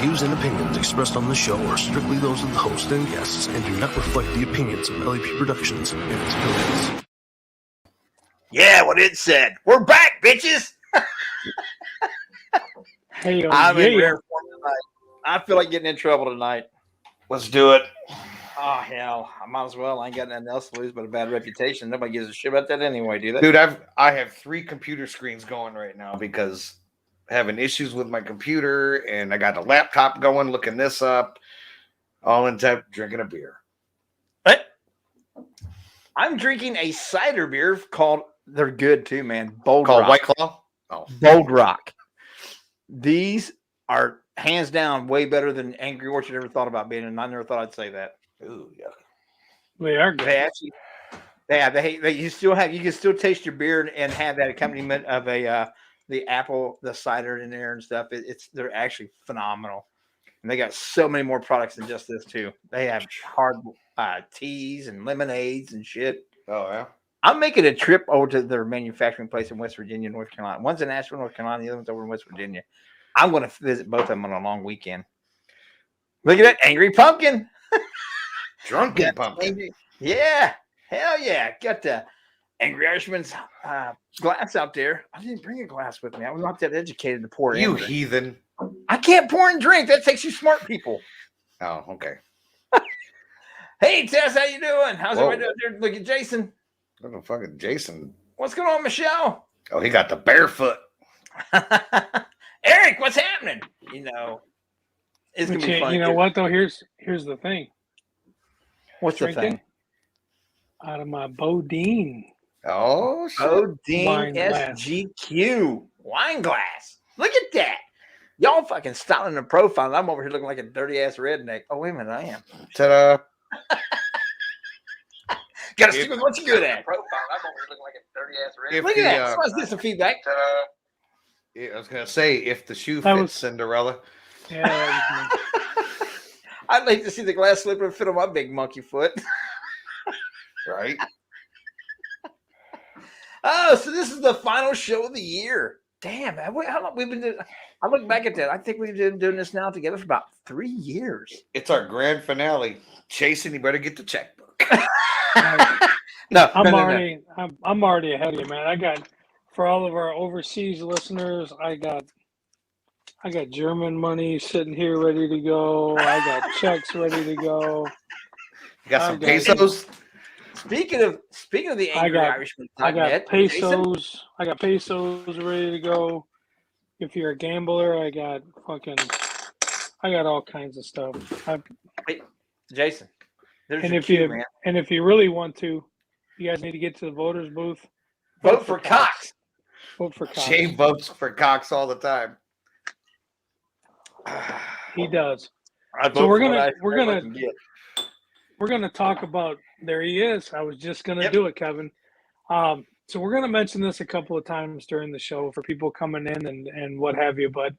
views and opinions expressed on the show are strictly those of the host and guests and do not reflect the opinions of LAP Productions and its affiliates. Yeah, what it said. We're back, bitches! Hey, I'm in rare form tonight. I feel like getting in trouble tonight. Let's do it. Oh, hell. I might as well. I ain't got nothing else to lose but a bad reputation. Nobody gives a shit about that anyway, do they? Dude, I have 3 computer screens going right now because having issues with my computer, and I got the laptop going, looking this up, all in time drinking a beer. What? I'm drinking a cider beer called, they're good too, man. Bold Called Rock. White Claw? Oh. Bold Rock. These are hands down way better than Angry Orchard ever thought about being, and I never thought I'd say that. Ooh, yeah. They are good. They actually, you can still taste your beer and have that accompaniment of the apple, the cider in there and stuff. They're actually phenomenal, and they got so many more products than just this too. They have hard teas and lemonades and shit. Oh yeah. I'm making a trip over to their manufacturing place in West Virginia, North Carolina. One's in Asheville, North Carolina. The other one's over in West Virginia. I'm going to visit both of them on a long weekend. Look at that Angry Pumpkin. Drunken Pumpkin. Yeah. Hell yeah. Got the Angry Irishman's glass out there. I didn't bring a glass with me. I was not that educated to pour You in. heathen. I can't pour and drink. That takes you smart people. Oh, okay. Hey, Tess, how you doing? How's Whoa. everybody doing? Look at Jason. Look at fucking Jason. What's going on, Michelle? Oh, he got the barefoot. Eric, what's happening? You know, it's gonna be fun. You know what though? Here's the thing. What's the Drinking thing? out of my Bodine. Oh, shit. Bodine Wine glass. SGQ wine glass. Look at that. Y'all fucking styling the profile. I'm over here looking like a dirty ass redneck. Oh, wait a minute, I am. Ta-da. Gotta stick with what you're good at. Profile. I'm over here looking like a dirty ass redneck. Look at that. Let's get some feedback. Yeah, I was going to say, if the shoe That fits was- Cinderella. Yeah, that was I'd like to see the glass slipper fit on my big monkey foot. Right? Oh, so this is the final show of the year. Damn, how long we've been doing? I look back at that. I think we've been doing this now together for about 3 years. It's our grand finale. Jason, you better get the checkbook. No, I'm already ahead of you, man. I got, for all of our overseas listeners, I got German money sitting here ready to go. I got checks ready to go. You got some pesos? Speaking of the Angry Irishman, I got pesos. I got pesos ready to go. If you're a gambler, I got all kinds of stuff. Jason, And if you really want to, you guys need to get to the voters booth. vote for Cox. Vote for Cox. Shane votes for Cox all the time. He does. I vote So we're for what gonna I can get. we're gonna talk about. There he is. I was just gonna Yep. do it, Kevin. So we're gonna mention this a couple of times during the show for people coming in and what have you. But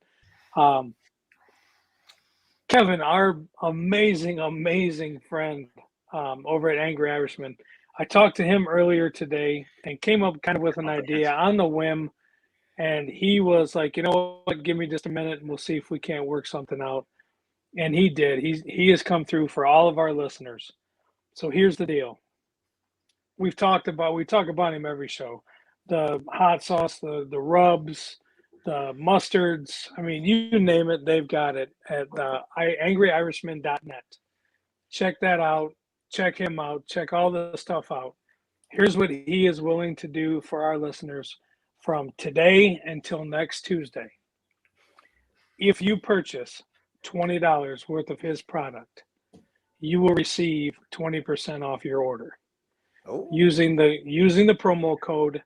Kevin, our amazing friend over at Angry Irishman, I talked to him earlier today and came up kind of with an idea on the whim. And he was like, you know what, give me just a minute and we'll see if we can't work something out. And he did. He has come through for all of our listeners. So here's the deal. We talk about him every show. The hot sauce, the rubs, the mustards. I mean, you name it, they've got it at angryirishman.net. Check that out. Check him out. Check all the stuff out. Here's what he is willing to do for our listeners from today until next Tuesday. If you purchase $20 worth of his product, you will receive 20% off your order. Oh. Using the promo code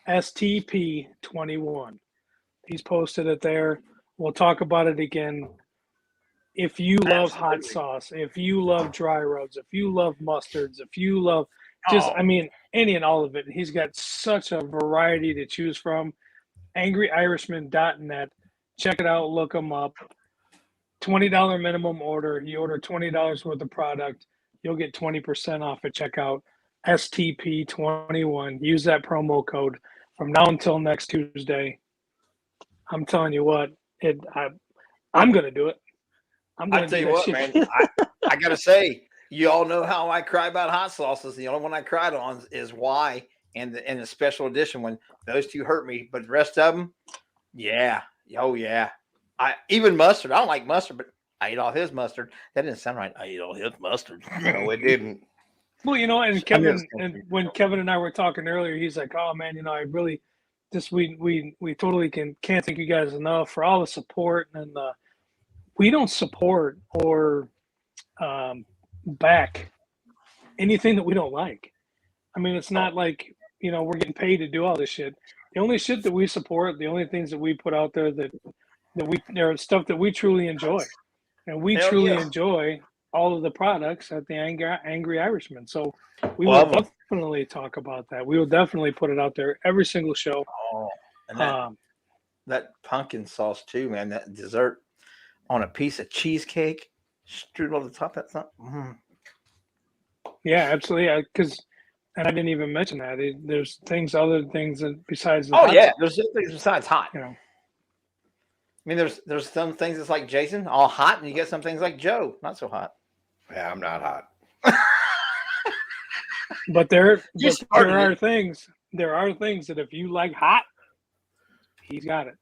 STP21. He's posted it there. We'll talk about it again. If you love hot sauce, if you love dry rubs, if you love mustards, if you love any and all of it. He's got such a variety to choose from. AngryIrishman.net. Check it out. Look him up. $20 minimum order. You order $20 worth of product, you'll get 20% off at checkout. STP21. Use that promo code from now until next Tuesday. I'm telling you what, I'm going to do it. I'm I gonna tell do you that what, shit. man. I gotta say, you all know how I cry about hot sauces. The only one I cried on is why and the special edition one. Those two hurt me, but the rest of them, yeah, oh yeah. I even mustard. I don't like mustard, but I ate all his mustard. That didn't sound right. I ate all his mustard. No, it didn't. Well, and I mean, Kevin, it's and when Kevin and I were talking earlier, he's like, "Oh man, I really just we totally can't thank you guys enough for all the support." And we don't support or back anything that we don't like. I mean, it's not like we're getting paid to do all this shit. The only shit that we support, the only things that we put out there there are stuff that we truly enjoy, and we Hell truly yeah. enjoy all of the products at the Angry Irishman. So we will Love 'em. definitely talk about that. We will definitely put it out there every single show. Oh, and that pumpkin sauce too, man. That dessert on a piece of cheesecake strudel over the top. That's not. Yeah, absolutely. Because, and I didn't even mention that there's other things besides the Oh hot yeah, sauce, there's things besides hot. I mean, there's some things that's like Jason, all hot, and you get some things like Joe, not so hot. Yeah, I'm not hot. But there started are things that if you like hot, he's got it.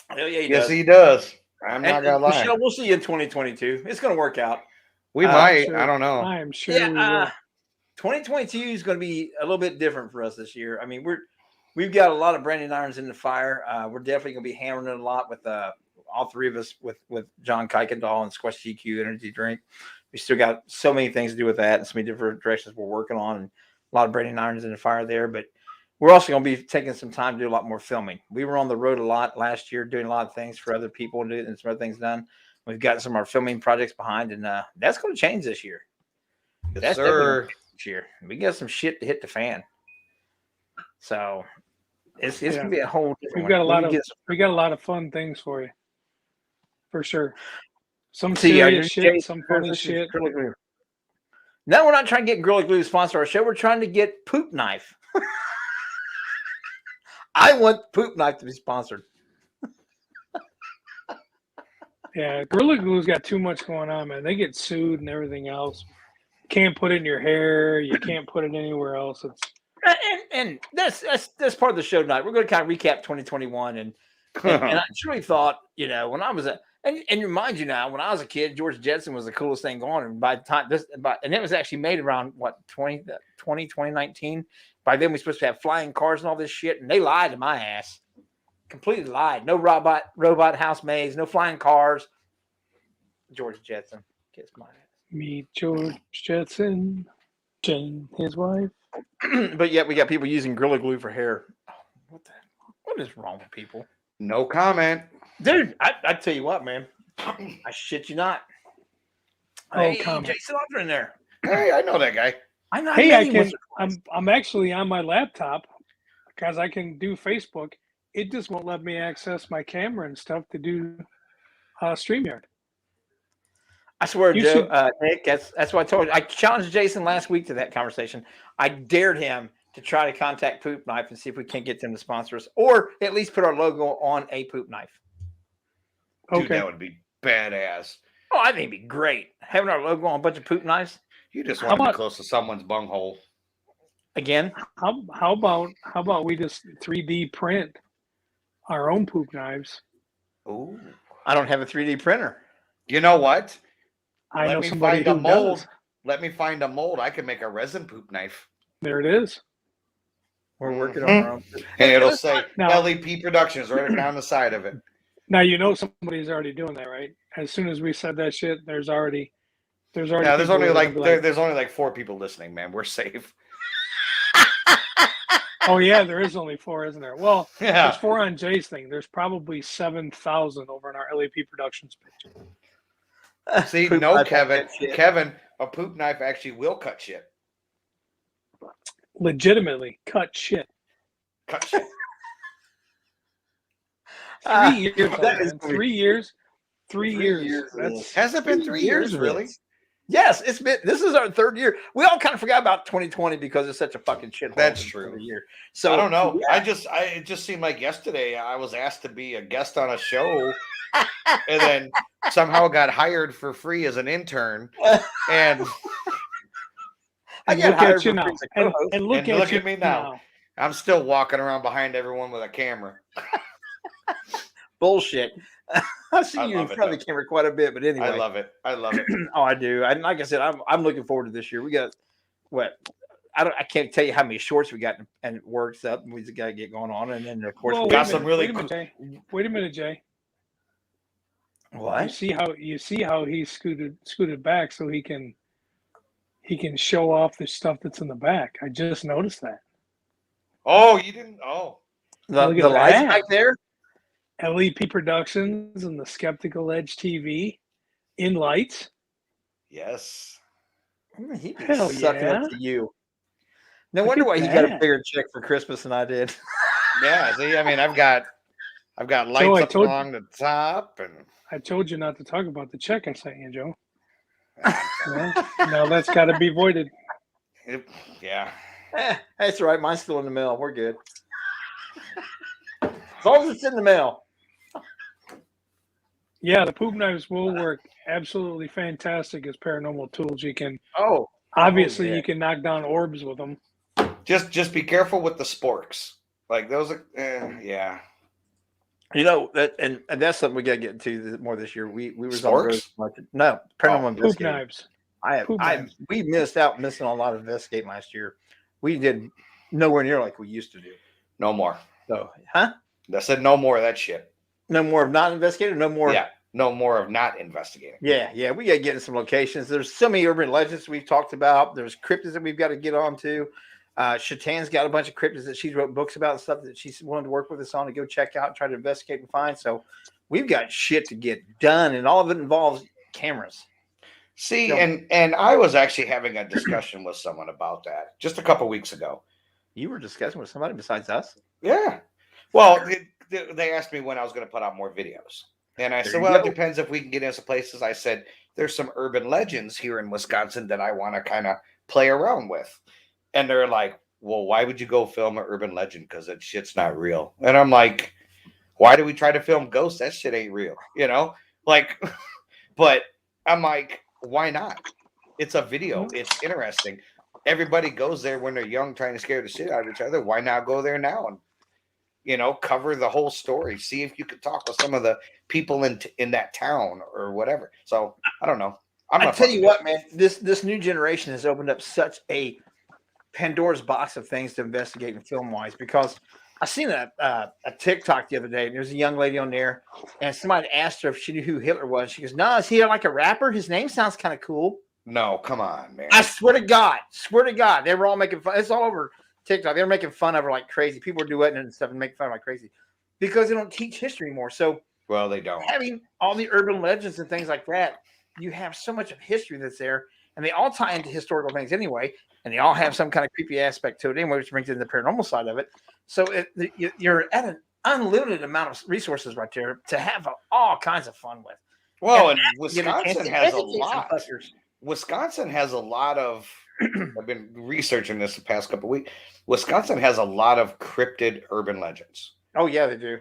Hell yeah, Yes, he does. I'm not And gonna lie. Michelle, we'll see you in 2022. It's going to work out. We might. sure. I don't know. I'm sure we will. 2022 is going to be a little bit different for us this year. I mean, we've got a lot of branding irons in the fire. We're definitely going to be hammering it a lot with all three of us with John Kuykendall and Squash GQ Energy Drink. We still got so many things to do with that and so many different directions we're working on, and a lot of branding irons in the fire there. But we're also going to be taking some time to do a lot more filming. We were on the road a lot last year doing a lot of things for other people and getting some other things done. We've got some of our filming projects behind, and that's going to change this year. Yes, That's sir. definitely gonna change this year. We got some shit to hit the fan. So it's going to be a whole different We've got one. we got a lot of fun things for you, for sure. Some See, serious shit, some funny this is shit. Gorilla Glue. No, we're not trying to get Gorilla Glue to sponsor our show. We're trying to get Poop Knife. I want Poop Knife to be sponsored. Yeah, Gorilla Glue's got too much going on, man. They get sued and everything else. Can't put it in your hair. You can't put it anywhere else. And that's part of the show tonight. We're going to kind of recap 2021, and I truly thought, when I was and remind you now, when I was a kid, George Jetson was the coolest thing going. And by the time and it was actually made around 2019. By then, we were supposed to have flying cars and all this shit, and they lied to my ass. Completely lied. No robot housemaids, no flying cars. George Jetson, kiss my ass. Meet George Jetson, Jane, his wife. But yet we got people using Gorilla Glue for hair. What is wrong with people? No comment. Dude, I tell you what, man. I shit you not. Hey, comment. Jason Arthur in there. Hey, I know that guy. I know. Hey, I'm actually on my laptop because I can do Facebook. It just won't let me access my camera and stuff to do StreamYard. I swear, Joe, Nick, that's what I told you. I challenged Jason last week to that conversation. I dared him to try to contact Poop Knife and see if we can't get them to sponsor us, or at least put our logo on a Poop Knife. Dude, that would be badass. Oh, I think it'd be great having our logo on a bunch of poop knives. You just want to be close to someone's bunghole. Again, how about we just 3D print our own poop knives? Ooh, I don't have a 3D printer. You know what? Let me find a mold. Does. Let me find a mold. I can make a resin poop knife. There it is. We're working on our own. And it'll say now, LEP Productions right down the side of it. Now somebody's already doing that, right? As soon as we said that shit, there's already. Yeah, there's only like 4 people listening, man. We're safe. Oh yeah, there is only 4, isn't there? Well, Yeah. There's 4 on Jay's thing. There's probably 7,000 over in our LAP Productions page. See, no, Kevin, a poop knife actually will cut shit. Legitimately cut shit. Cut shit. 3 years. That is 3 years. 3 years. Has it been 3 years, really? Yes, it's been. This is our 3rd year. We all kind of forgot about 2020 because it's such a fucking shithole. That's true. Year. So I don't know. Yeah. It just seemed like yesterday I was asked to be a guest on a show and then somehow got hired for free as an intern. And I got look hired at you for now. free as a And, co-host. and look And at look you at me now. I'm still walking around behind everyone with a camera. Bullshit. I see I you in love it, front of the camera quite a bit, but anyway. I love it. I love it. Oh, I do. And like I said, I'm looking forward to this year. We got what I can't tell you how many shorts we got and it works up. We just got to get going on, and then of course Well, we got wait a some minute, really wait a minute, Jay. Wait a minute, Jay. You what? see how he scooted back so he can show off the stuff that's in the back. I just noticed that. Oh, you didn't? Oh, The Look at lights that. back there. LEP Productions and the Skeptical Edge TV in lights. yes. He'd be Hell sucking yeah. up to you. No Look wonder at why he got a that. bigger check for Christmas than I did. Yeah. See, I mean, I've got lights up along the top, and I told you not to talk about the check I sent you, Joe. Well, now that's got to be voided. yeah. That's all right. Mine's still in the mail. We're good. As long as it's in the mail. Yeah, the poop knives will work absolutely fantastic as paranormal tools. You can Oh, obviously yeah. you can knock down orbs with them. Just be careful with the sporks. Like those are, yeah. You know that, and that's something we got to get into more this year. We was on the road. Sporks? No, paranormal Poop investigating. knives. Poop I knives. we missing on a lot of investigating last year. We did nowhere near like we used to do. No more. So, huh? I said no more of that shit. No more of not investigating. No more. Yeah. No more of not investigating. Yeah. We got to get in some locations. There's so many urban legends we've talked about. There's cryptids that we've got to get on to. Shatan's got a bunch of cryptids that she's wrote books about and stuff that she's willing to work with us on to go check out, try to investigate and find. So we've got shit to get done, and all of it involves cameras. See, So- and I was actually having a discussion with someone about that just a couple weeks ago. You were discussing with somebody besides us? Yeah. Well, they asked me when I was going to put out more videos. And I There said, you well, it go. depends if we can get into places. I said, there's some urban legends here in Wisconsin that I want to kind of play around with. And they're like, well, why would you go film an urban legend? Because that shit's not real. And I'm like, why do we try to film ghosts? That shit ain't real, you know? Like, but I'm like, why not? It's a video. It's interesting. Everybody goes there when they're young, trying to scare the shit out of each other. Why not go there now and, you know, cover the whole story? See if you could talk with some of the people in that town or whatever. So I don't know. I tell you what, man, this new generation has opened up such a Pandora's box of things to investigate and film wise, because I seen a TikTok the other day, and there's a young lady on there, and somebody asked her if she knew who Hitler was. She goes, "No, is he like a rapper? His name sounds kind of cool." No, come on, man. I swear to God, they were all making fun. It's all over TikTok. They're making fun of her like crazy. People are duetting and stuff and making fun of her like crazy because they don't teach history anymore. So Well, they don't. having all the urban legends and things like that, you have so much of history that's there, and they all tie into historical things anyway, and they all have some kind of creepy aspect to it anyway, which brings in the paranormal side of it. So you're at an unlimited amount of resources right there to have all kinds of fun with. Well, and Get a chance Wisconsin to has a educate some lot. fuckers. Wisconsin has a lot of. I've been researching this the past couple of weeks. Wisconsin has a lot of cryptid urban legends. Oh yeah, they do.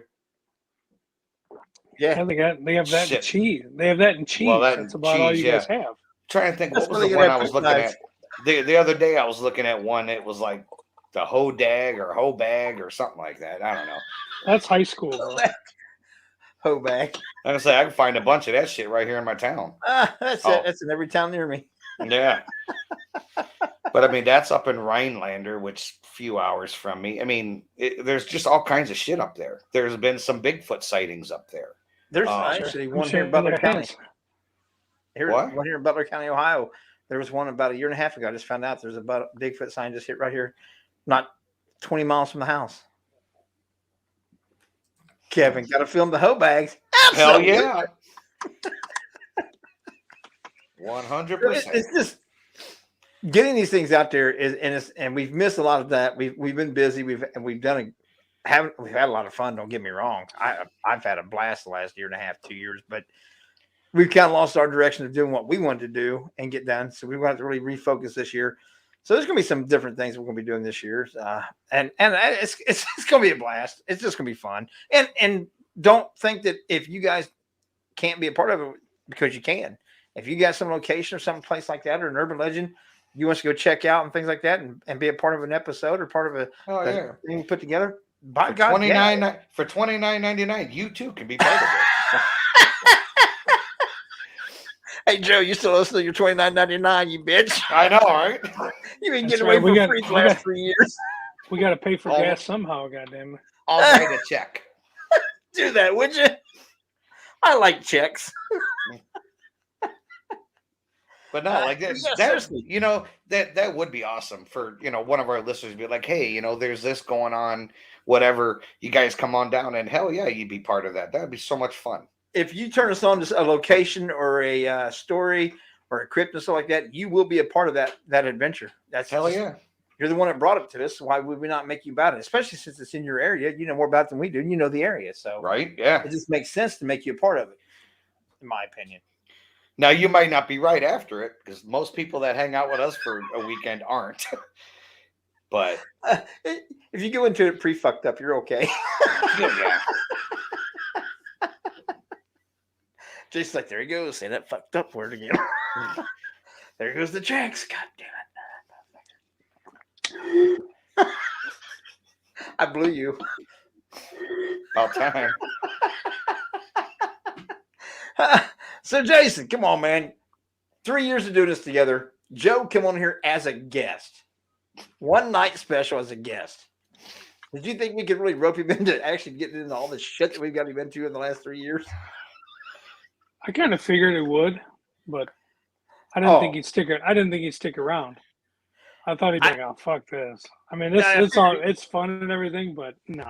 Yeah, Yeah, they have that in Shit. cheese. They have that in cheese. Well, that That's in about all cheese, you guys have. Trying to think, That's what was where the they one get I their was poop looking knives. at? The other day, I was looking at one. It was like the hodag or hobag or something like that. I don't know. That's high school, bro. Hoback. Like I say, I can find a bunch of that shit right here in my town. That's Oh. it. That's in every town near me. Yeah. But I mean, that's up in Rhinelander, which a few hours from me. I mean, there's just all kinds of shit up there. There's been some Bigfoot sightings up there. There's Oh, actually I'm one sure here in Butler there County. has. What? One here in Butler County, Ohio. There was one about a year and a half ago. I just found out there's a Bigfoot sign just hit right here, not 20 miles from the house. Kevin, got to film the hoe bags. Hell Absolutely. yeah. 100%. It's just getting these things out there and we've missed a lot of that. We've been busy. We've had a lot of fun. Don't get me wrong. I've had a blast the last year and a half, 2 years, but we've kind of lost our direction of doing what we wanted to do and get done. So we want to really refocus this year. So there's going to be some different things we're going to be doing this year, and it's going to be a blast. It's just going to be fun. And don't think that if you guys can't be a part of it because you can. If you got some location or some place like that or an urban legend you want to go check out and things like that and be a part of an episode or part of a thing put together, by For God, yeah. for $29.99, you too can be part of it. Hey Joe, you still listen to your $29.99, you bitch? I know, right? You've been That's getting right. away for free the last 3 years. We got to pay for Oh. gas somehow, goddamn it. I'll write a check. Do that, would you? I like checks. But no, like that, yeah, that seriously. you know, that would be awesome for, you know, one of our listeners to be like, hey, you know, there's this going on, whatever. You guys come on down, and hell yeah, you'd be part of that. That would be so much fun. If you turn us on to a location or a story or a crypt and stuff like that, you will be a part of that adventure. That's Hell just, yeah. You're the one that brought it to us. Why would we not make you about it? Especially since it's in your area. You know more about it than we do. And you know the area. So Right? Yeah. it just makes sense to make you a part of it, in my opinion. Now you might not be right after it because most people that hang out with us for a weekend aren't. But If you go into it pre-fucked up, you're okay. yeah. Just like, there he goes. Say that fucked up word again. There goes the checks. God damn it. I blew you. About time. So, Jason, come on, man. 3 years of doing this together. Joe, come on here as a guest. One night special as a guest. Did you think we could really rope him into actually getting into all the shit that we've got him into in the last 3 years? I kind of figured it would, but I didn't think he'd stick. I didn't think he'd stick around. I thought he'd be like, "Oh, fuck this." I mean, it's fun and everything, but no,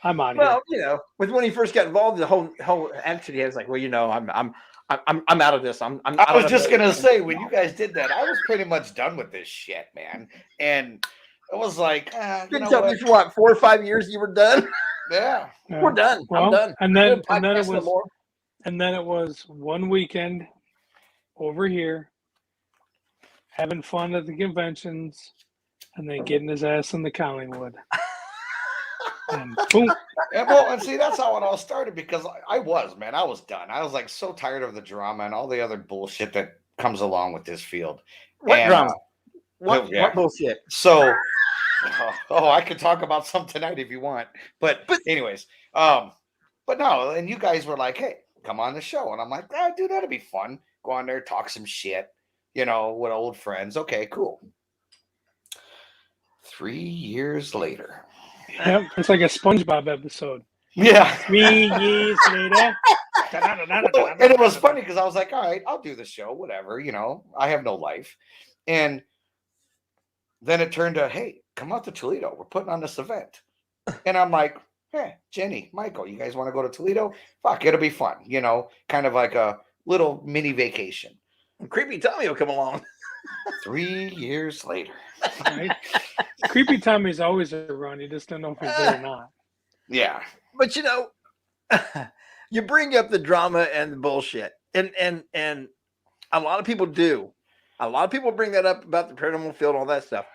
I'm out of here. Well, you know, when he first got involved, the whole attitude he has like, well, you know, I'm out of this. I was just gonna say, when you guys did that, I was pretty much done with this shit, man. And it was like, you know tell me for what, 4 or 5 years you were done? Yeah. We're done. Well, I'm done. And then it it was one weekend over here, having fun at the conventions, and then getting his ass in the Collingwood. And boom. And see, that's how it all started because I was done. I was like so tired of the drama and all the other bullshit that comes along with this field. What drama? What bullshit? So, I could talk about some tonight if you want. But anyways, but no, and you guys were like, hey, come on the show. And I'm like, dude, that'd be fun. Go on there, talk some shit, you know, with old friends. Okay, cool. 3 years later. Yep, it's like a SpongeBob episode. Yeah. 3 years later. And it was funny because I was like, all right, I'll do the show, whatever, you know, I have no life. And then it turned to, hey, come out to Toledo. We're putting on this event. And I'm like, hey, Jenny, Michael, you guys want to go to Toledo? Fuck, it'll be fun, you know, kind of like a little mini vacation. Creepy Tommy will come along. 3 years later. Right? Creepy Tommy's always around. You just don't know if he's there or not. Yeah. But you know, you bring up the drama and the bullshit. And a lot of people do. A lot of people bring that up about the paranormal field and all that stuff.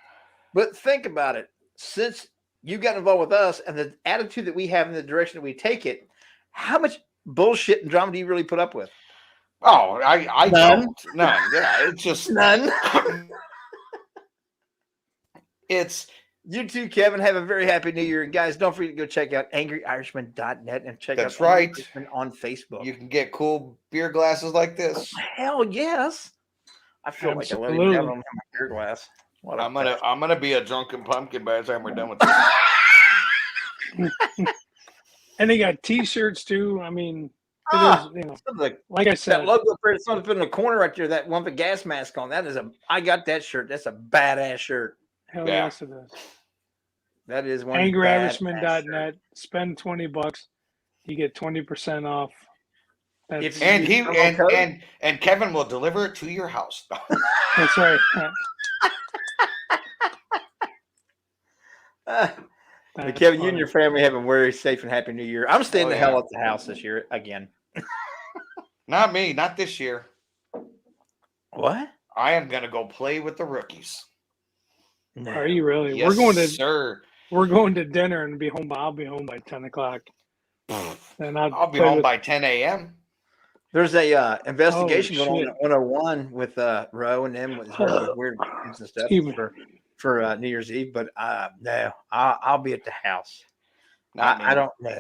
But think about it. Since you got involved with us and the attitude that we have in the direction that we take it, how much bullshit and drama do you really put up with? Oh, I None. don't. None. Yeah, it's just None. It's you too, Kevin. Have a very happy New Year. And guys, don't forget to go check out angryirishman.net and check That's out right. Angry Irishman on Facebook. You can get cool beer glasses like this. Hell yes. I feel Absolutely. like I don't have my beer glass. What I'm gonna be a drunken pumpkin by the time we're done with this. And they got T-shirts too. I mean, it is, you know, like I said, that logo for it's up in the corner right there. That one with the gas mask on. I got that shirt. That's a badass shirt. hell Yeah. yes it is. That is one. AngryIrishman.net. Spend $20. You get 20% off. That's, And Kevin will deliver it to your house. that's right. Kevin, you and your family have a very safe and happy New Year. I'm staying the hell at the house this year again. Not me. Not this year. What? I am gonna go play with the rookies. No. Are you really? Yes, We're going to dinner and I'll be home by 10 o'clock. And I'll be home by 10 a.m. There's a investigation going on shit. at 101 with Roe and them with weird names and stuff Even- for New Year's Eve. But no, I'll be at the house. Not me. I don't know.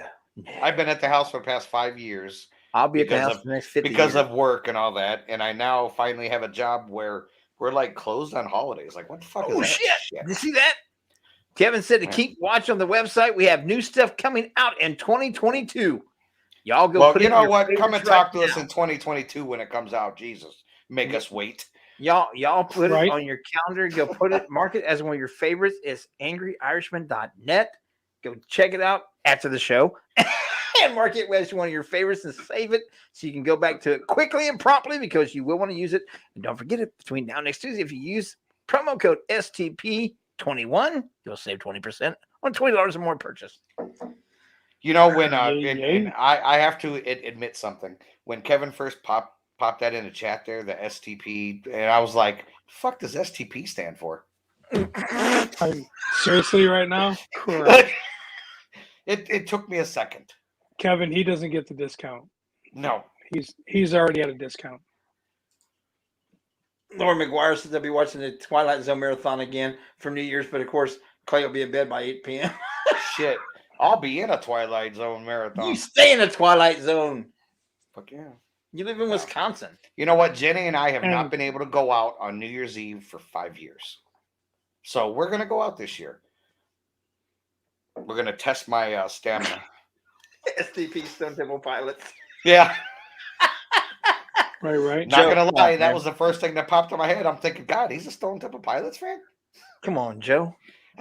I've been at the house for the past 5 years I'll be at the because house of- for the next 50 because years. of work and all that, and I now finally have a job where we're like closed on holidays. Like, what the fuck is Oh that? shit! Did you see that? Kevin said to keep watch on the website. We have new stuff coming out in 2022. Y'all go. Well, put you in know your what? Come favorites and talk right to us now. in 2022 when it comes out. Jesus, make us wait. Y'all put Right. it on your calendar. Go put it, mark it as one of your favorites. It's angryirishman.net. Go check it out after the show and mark it as one of your favorites and save it so you can go back to it quickly and promptly because you will want to use it. And don't forget it, between now and next Tuesday, if you use promo code STP21, you'll save 20% on $20 or more purchase. You know when Yay. I have to admit something. When Kevin first popped that in the chat there, the STP, and I was like, "Fuck does STP stand for?" Seriously, right now, correct. It took me a second. Kevin, he doesn't get the discount. No, He's already at a discount. Lauren McGuire says they'll be watching the Twilight Zone marathon again for New Year's, but of course, Clay will be in bed by 8 p.m. shit. I'll be in a Twilight Zone marathon. You stay in the Twilight Zone. Fuck yeah. You live in Wisconsin. You know what? Jenny and I have not And- been able to go out on New Year's Eve for 5 years. So we're going to go out this year. We're going to test my stamina. STP Stone Temple Pilots. Yeah. Right. Not going to lie. man. That was the first thing that popped in my head. I'm thinking, God, he's a Stone Temple Pilots fan? Come on, Joe.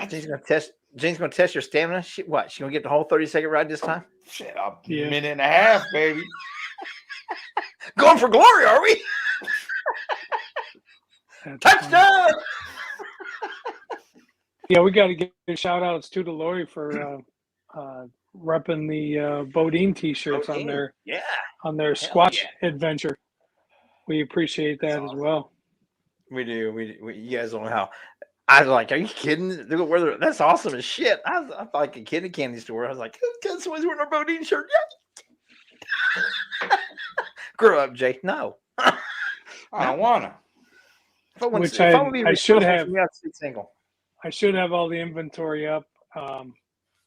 Jane's gonna test your stamina. What? She gonna get the whole 30-second ride this time? Shit, a Yeah. minute and a half, baby. Going for glory, are we? That's Touchdown! Yeah, we got to give shout outs to Lori for repping the Bodine t-shirts on their Squatch adventure. We appreciate that as well. We do. We you guys don't know how. I was like, are you kidding? That's awesome as shit. I thought like a kid in a candy store. I was like, oh, someone's wearing a Bodine shirt. Yeah. Grow up, Jay. No. I don't want to. Which I should have. Single. I should have all the inventory up,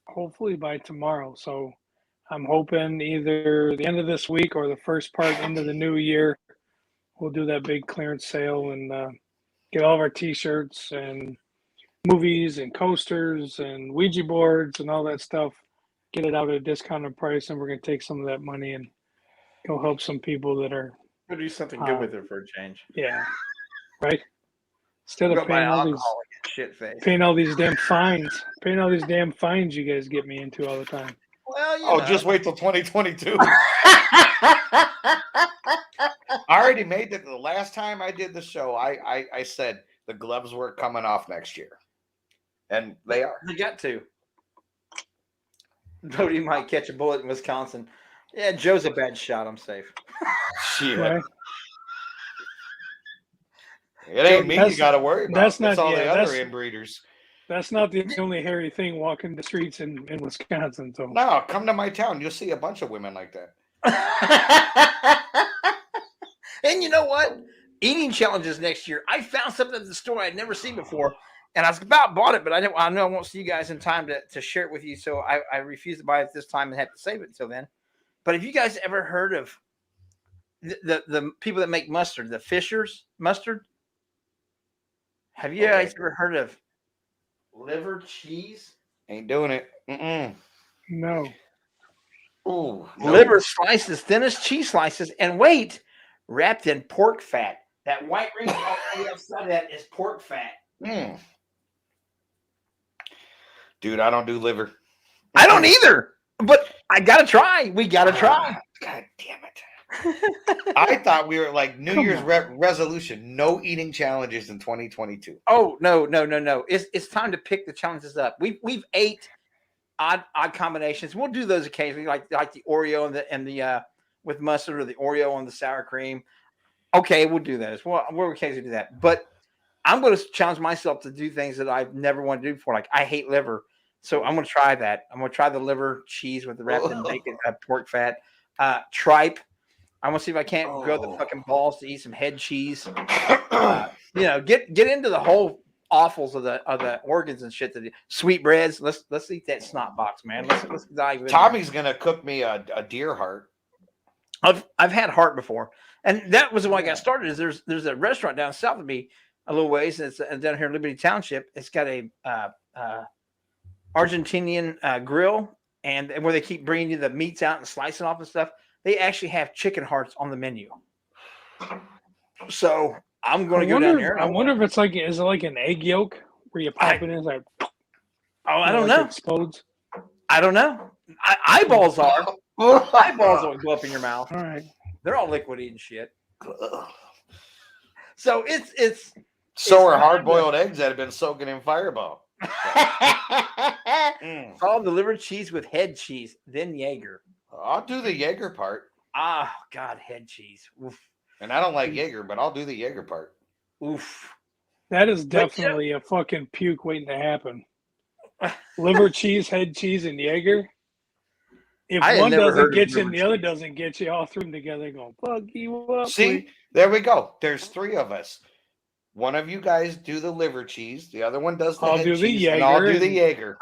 hopefully by tomorrow. So I'm hoping either the end of this week or the first part into the new year, we'll do that big clearance sale and get all of our T-shirts and movies and coasters and Ouija boards and all that stuff. Get it out at a discounted price, and we're going to take some of that money and go help some people that are. We'll do something good with it for a change. Yeah, right. Instead of paying all these damn fines, you guys get me into all the time. Well, just wait till 2022. I already made it. The last time I did the show, I said the gloves were coming off next year, and they are. You got to. Bodie might catch a bullet in Wisconsin. Yeah, Joe's a bad shot. I'm safe. Shit. Right? It ain't me you got to worry about. That's not all the other that's- inbreeders. That's not the only hairy thing walking the streets in Wisconsin. So No, come to my town. You'll see a bunch of women like that. And you know what? Eating challenges next year. I found something at the store I'd never seen before, and I was about bought it, but I know I won't see you guys in time to share it with you, so I refuse to buy it this time and have to save it until then. But have you guys ever heard of the people that make mustard, the Fisher's mustard? Have you guys ever heard of liver cheese? Ain't doing it. no. Ooh, Liver slices, thin as cheese slices, and wrapped in pork fat. That white ring on the outside of that is pork fat. Dude, I don't do liver. I don't either, but I gotta try. We gotta try. God damn it. I thought we were like New Year's resolution, no eating challenges in 2022. Oh no. It's time to pick the challenges up. We've ate odd combinations. We'll do those occasionally, like the Oreo and the with mustard, or the Oreo on the sour cream. Okay, we'll do those. We'll occasionally do that. But I'm going to challenge myself to do things that I've never wanted to do before. Like I hate liver, so I'm going to try that. I'm going to try the liver cheese with the wrapped in bacon, pork fat, tripe. I want to see if I can't grow the Oh. fucking balls to eat some head cheese. Get into the whole offals of the organs and shit. That sweetbreads. Let's eat that snot box, man. Let's dive in. Tommy's gonna cook me a deer heart. I've had heart before, and that was when I got started. Is there's a restaurant down south of me a little ways, and it's down here in Liberty Township. It's got a Argentinian grill, and where they keep bringing you the meats out and slicing off and stuff. They actually have chicken hearts on the menu. So I'm going to go down there. I wonder if it's like, is it like an egg yolk where you pop it in? It's like, I don't know. It explodes. I don't know. Eyeballs are. Eyeballs will go up in your mouth. All right. They're all liquidy and shit. So it's So are hard-boiled eggs that have been soaking in Fireball. Follow the liver cheese with head cheese, then Jaeger. I'll do the Jaeger part. Ah, God, head cheese. Oof. And I don't like Jaeger, but I'll do the Jaeger part. Oof. That is definitely a fucking puke waiting to happen. Liver cheese, head cheese, and Jaeger. If one doesn't get you and the other doesn't get you, all three of them together going, fuck you up. See, there we go. There's three of us. One of you guys do the liver cheese. The other one does the head cheese, and I'll do the Jaeger.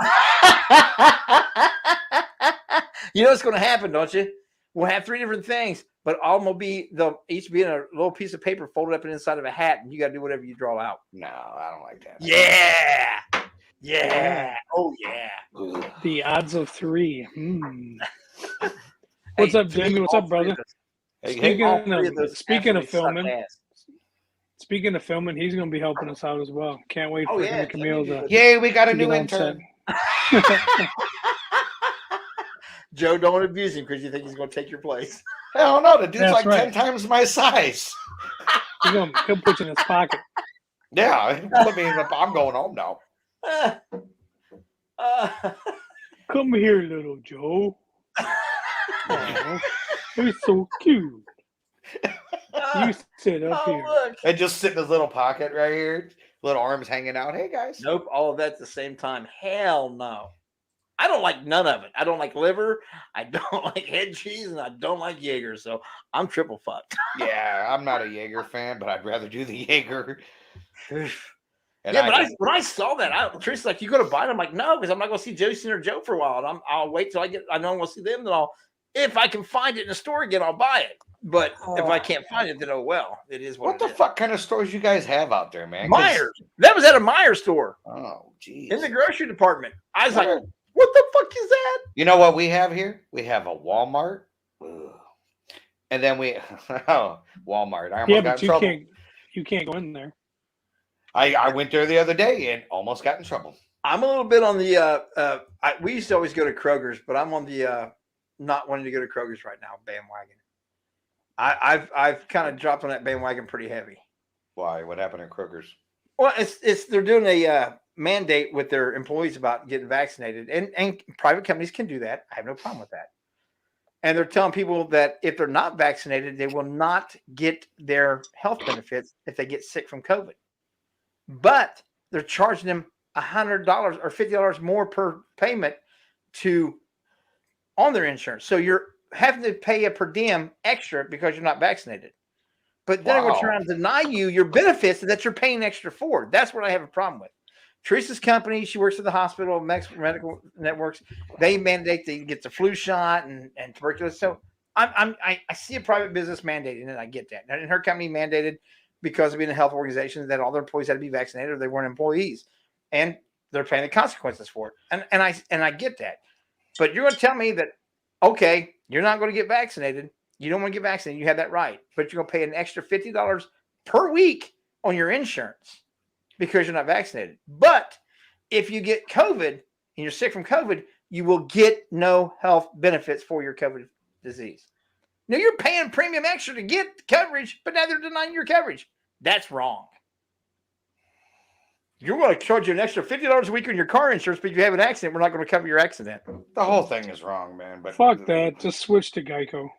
You know what's going to happen, don't you? We'll have three different things, but all will be they'll each be in a little piece of paper folded up inside of a hat, and you got to do whatever you draw out. No, I don't like that. Yeah. Oh yeah. The odds of three. What's up, Jamie? What's up, brother? Speaking of filming, he's going to be helping us out as well. Can't wait for him and Camille to. Yay, we got a new intern. Joe, don't abuse him because you think he's going to take your place. Hell no, the dude's That's like right. 10 times my size. He'll put you in his pocket. Yeah, put me in the, I'm going home now. Come here, little Joe. Oh, you're so cute. You sit up here. Look. And just sit in his little pocket right here, little arms hanging out. Hey, guys. Nope, all of that at the same time. Hell no. I don't like none of it. I don't like liver. I don't like head cheese, and I don't like Jaeger. So I'm triple fucked. Yeah, I'm not a Jaeger fan, but I'd rather do the Jaeger. When I saw that, Tristan's like, "You going to buy it?" I'm like, "No, because I'm not going to see Josie or Joe for a while. And I'll wait till I know I'm going to see them. Then if I can find it in the store again, I'll buy it. But if I can't find it, then oh well, it is what the fuck kind of stores you guys have out there, man? Myers. That was at a Myers store. Oh, geez. In the grocery department. I was like, what the fuck is that? You know what we have here? We have a Walmart. Ugh. And then Walmart. I almost got in trouble. You can't go in there. I went there the other day and almost got in trouble. I'm a little bit on the we used to always go to Kroger's, but I'm on the not wanting to go to Kroger's right now bandwagon. I've kind of dropped on that bandwagon pretty heavy. Why? What happened at Kroger's? Well, they're doing a mandate with their employees about getting vaccinated, and private companies can do that. I have no problem with that. And they're telling people that if they're not vaccinated, they will not get their health benefits if they get sick from COVID. But they're charging them $100 or $50 more per payment on their insurance. So you're having to pay a per diem extra because you're not vaccinated. But then they're going to turn around and deny you your benefits that you're paying extra for. That's what I have a problem with. Teresa's company, she works at the hospital, medical networks. They mandate that you get the flu shot and tuberculosis. So I see a private business mandating it. I get that. And her company mandated because of being a health organization that all their employees had to be vaccinated or they weren't employees. And they're paying the consequences for it. And I get that. But you're going to tell me that, okay, you're not going to get vaccinated. You don't want to get vaccinated. You have that right. But you're going to pay an extra $50 per week on your insurance because you're not vaccinated. But if you get COVID and you're sick from COVID, you will get no health benefits for your COVID disease. Now you're paying premium extra to get coverage, but now they're denying your coverage. That's wrong. You're going to charge you an extra $50 a week on your car insurance, but if you have an accident, we're not going to cover your accident. The whole thing is wrong, man. But fuck that. Just switch to Geico.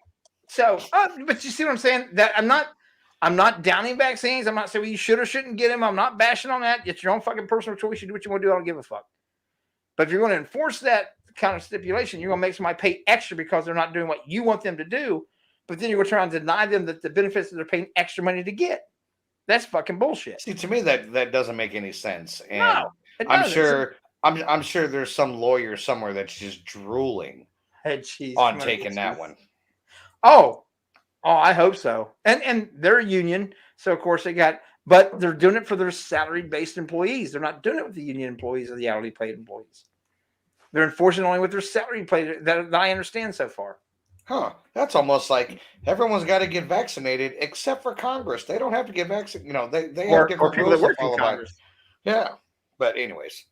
So, but you see what I'm saying? That I'm not downing vaccines. I'm not saying you should or shouldn't get them. I'm not bashing on that. It's your own fucking personal choice. You do what you want to do. I don't give a fuck. But if you're going to enforce that kind of stipulation, you're going to make somebody pay extra because they're not doing what you want them to do. but then you're going to try and deny them the benefits that they're paying extra money to get. That's fucking bullshit. See, to me, that doesn't make any sense. And No, it I'm doesn't. sure I'm sure there's some lawyer somewhere that's just drooling Hey, geez, on taking that one. Oh, I hope so. And they're a union, so of course but they're doing it for their salary-based employees. They're not doing it with the union employees or the hourly paid employees. They're enforcing only with their salary paid that I understand so far. Huh. That's almost like everyone's got to get vaccinated except for Congress. They don't have to get vaccinated. They have different people rules that work to in follow by. Congress. Yeah. But anyways.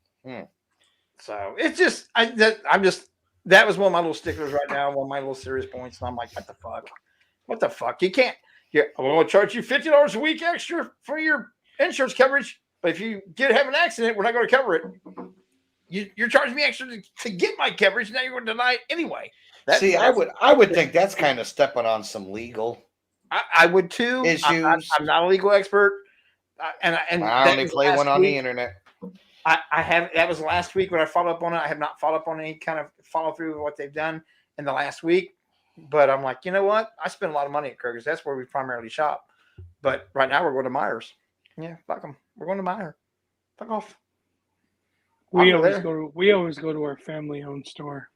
So it's just that was one of my little sticklers right now, one of my little serious points. And I'm like, what the fuck? What the fuck? You can't. I'm going to charge you $50 a week extra for your insurance coverage, but if you have an accident, we're not going to cover it. You're charging me extra to get my coverage. Now you're going to deny it anyway. I would think that's kind of stepping on some legal. I would too. Issues. I'm not a legal expert, and I only play one on the internet. I have. That was last week when I followed up on it. I have not followed up on any kind of follow through of what they've done in the last week. But I'm like, you know what? I spend a lot of money at Kroger's. That's where we primarily shop. But right now we're going to Myers. Yeah, fuck them. We're going to Myers. Fuck off. We always go to our family-owned store.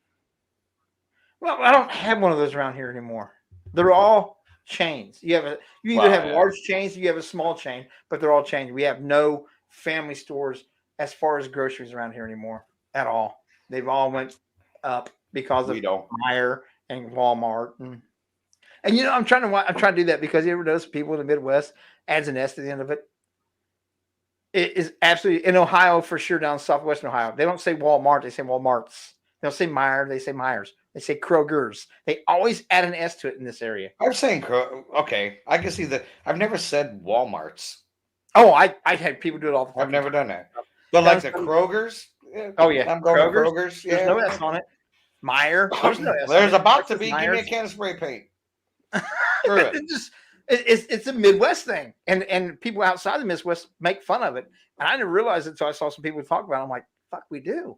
Well, I don't have one of those around here anymore. They're all chains. You either have large chains, or you have a small chain, but they're all chains. We have no family stores as far as groceries around here anymore at all. They've all went up because of Meijer and Walmart. And I'm trying to do that because you ever notice people in the Midwest adds an S to the end of it. It is absolutely in Ohio for sure, down southwestern Ohio. They don't say Walmart, they say Walmarts. They don't say Meijer, they say Myers. They say Kroger's. They always add an S to it in this area. I'm saying okay. I can see that. I've never said Walmarts. Oh, I had people do it all the time. I've never done that. But like the Kroger's. Oh yeah, I'm going Kroger's. There's no S on it. Meijer. There's no S. There's about to be. Give me a can of spray paint. Screw it. It's a Midwest thing, and people outside the Midwest make fun of it. And I didn't realize it until I saw some people talk about it. I'm like, fuck, we do.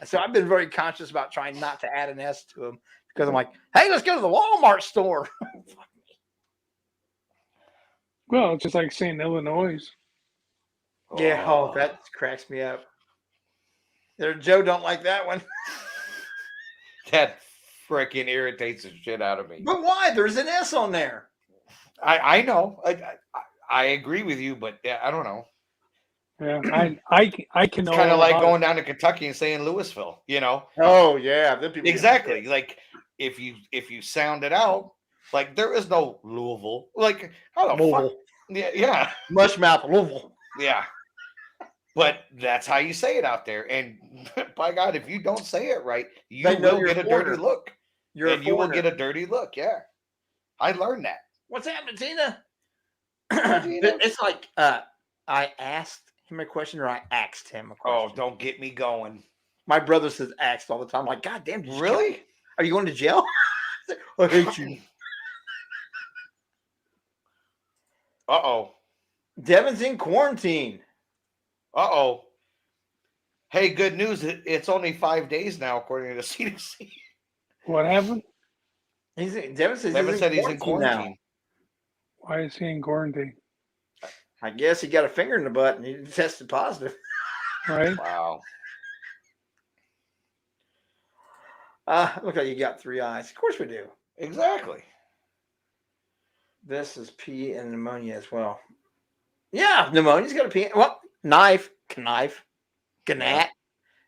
So I've been very conscious about trying not to add an S to them because I'm like, hey, let's go to the Walmart store. Well, it's just like saying Illinois. Yeah, that cracks me up. Joe don't like that one. That freaking irritates the shit out of me. But why? There's an S on there. I know. I agree with you, but I don't know. Yeah, I can. It's kind of like going down to Kentucky and saying Louisville. Oh yeah, exactly. Like if you sound it out, like there is no Louisville. Like how the fuck? Yeah. Mushmouth Louisville. Yeah. But that's how you say it out there. And by God, if you don't say it right, you will get a dirty look. You will get a dirty look. Yeah. I learned that. What's happening, Tina? It's like I asked him a question or I asked him a question. Oh, don't get me going. My brother says asked all the time. I'm like, God damn, really? Are you going to jail? I hate you. Uh-oh. Devin's in quarantine. Uh-oh. Hey, good news. It's only 5 days now, according to the CDC. What happened? Devin said he's in quarantine. Now. Why is he in quarantine? I guess he got a finger in the butt and he tested positive. Right. Wow. Look like you got 3 eyes. Of course we do. Exactly. This is pee and pneumonia as well. Yeah, pneumonia's got a pee. Well, gnat.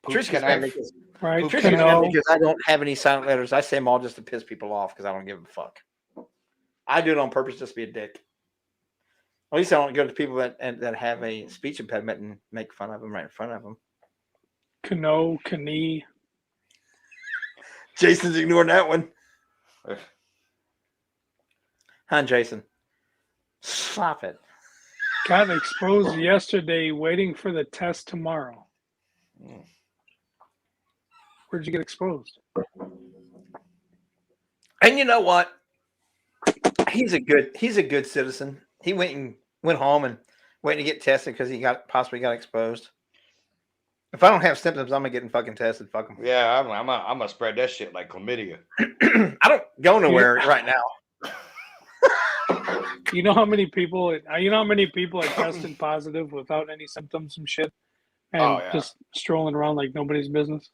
Trisky's gonna make this. Right. Trisky's gonna because I don't have any silent letters. I say them all just to piss people off because I don't give a fuck. I do it on purpose just to be a dick. At least I don't go to people that have a speech impediment and make fun of them right in front of them. Knee. Jason's ignoring that one. Huh, Jason? Stop it. Got exposed yesterday, waiting for the test tomorrow. Where'd you get exposed? And you know what? He's a good citizen. He went home and waiting to get tested because he possibly got exposed. If I don't have symptoms, I'm getting fucking tested. Fuck them. Yeah, I'm gonna spread that shit like chlamydia. I don't go nowhere right now. You know how many people? Are testing positive without any symptoms and shit, and Oh, yeah. just strolling around like nobody's business.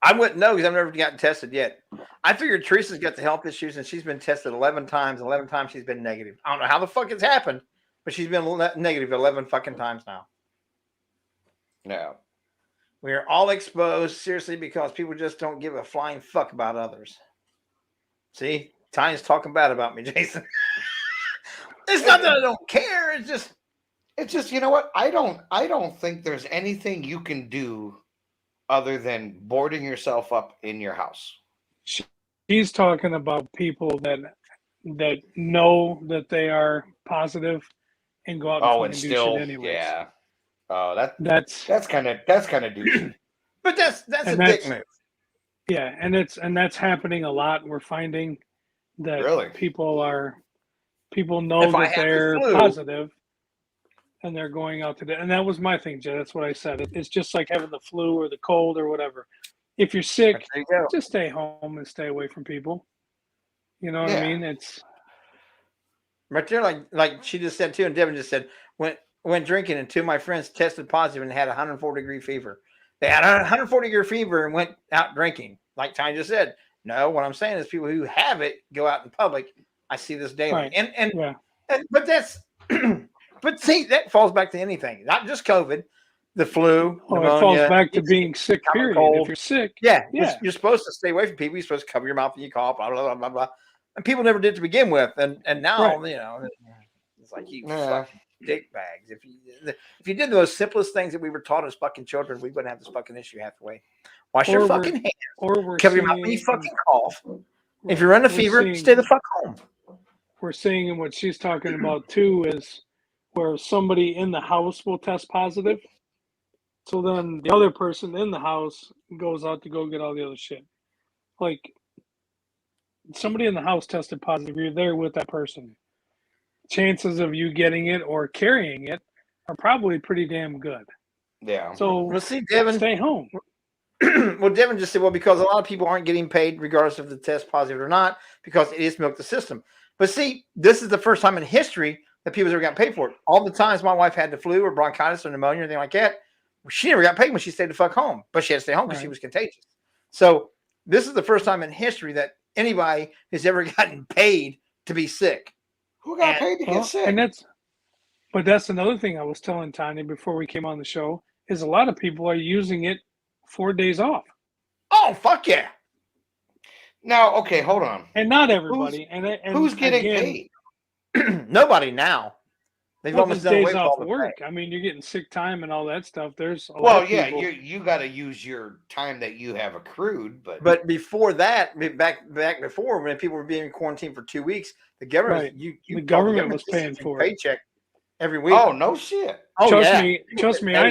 I wouldn't know because I've never gotten tested yet. I figured Teresa's got the health issues and she's been tested 11 times. 11 times she's been negative. I don't know how the fuck it's happened, but she's been negative 11 fucking times now. Yeah. We are all exposed, seriously, because people just don't give a flying fuck about others. See, Tanya's talking bad about me, Jason. It's not that I don't care. It's just you know what? I don't think there's anything you can do other than boarding yourself up in your house. He's talking about people that know that they are positive and go out and fucking do shit anyways. Yeah. Oh, that's kind of douchey. But that's a dick move. Yeah, and that's happening a lot. We're finding that Really? people know that they're positive and they're going out to and that was my thing, Jay. That's what I said. It's just like having the flu or the cold or whatever. If you're sick, just stay home and stay away from people. You know what I mean? It's right there, like she just said too, and Devin just said, went drinking, and two of my friends tested positive and had 104-degree fever. They had a 140-degree fever and went out drinking. Like Ty just said, no, what I'm saying is people who have it go out in public. I see this daily. Right. But that's but see, that falls back to anything, not just COVID, the flu, pneumonia. It falls back to being sick, period. Cold. If you're sick, you're supposed to stay away from people. You're supposed to cover your mouth when you cough, blah, blah, blah, blah, blah. And people never did to begin with. And now, it's like you fucking dick bags. If you did those simplest things that we were taught as fucking children, we wouldn't have this fucking issue half the way. Wash your fucking hands. Or cover your mouth when you fucking cough. If you're in a fever, stay the fuck home. We're seeing, and what she's talking about too is where somebody in the house will test positive. So then the other person in the house goes out to go get all the other shit. Like somebody in the house tested positive, you're there with that person. Chances of you getting it or carrying it are probably pretty damn good. Yeah. So we'll see, Devin. Stay home. Well, Devin just said, because a lot of people aren't getting paid regardless of the test positive or not, because it is milk the system. But see, this is the first time in history that people ever got paid for it. All the times my wife had the flu or bronchitis or pneumonia or anything like that, she never got paid when she stayed the fuck home. But she had to stay home because she was contagious. So this is the first time in history that anybody has ever gotten paid to be sick. Who got paid to get sick? But that's another thing I was telling Tanya before we came on the show, is a lot of people are using it 4 days off. Oh, fuck yeah. Now, okay, hold on. And not everybody. Who's getting paid? Nobody now. They've almost done days off work. I mean, you're getting sick time and all that stuff. There's a lot well, of yeah, people. you got to use your time that you have accrued, but before that, back before when people were being quarantined for 2 weeks, the government the government was paying for it. Paycheck every week. Oh no shit! Oh, trust me, I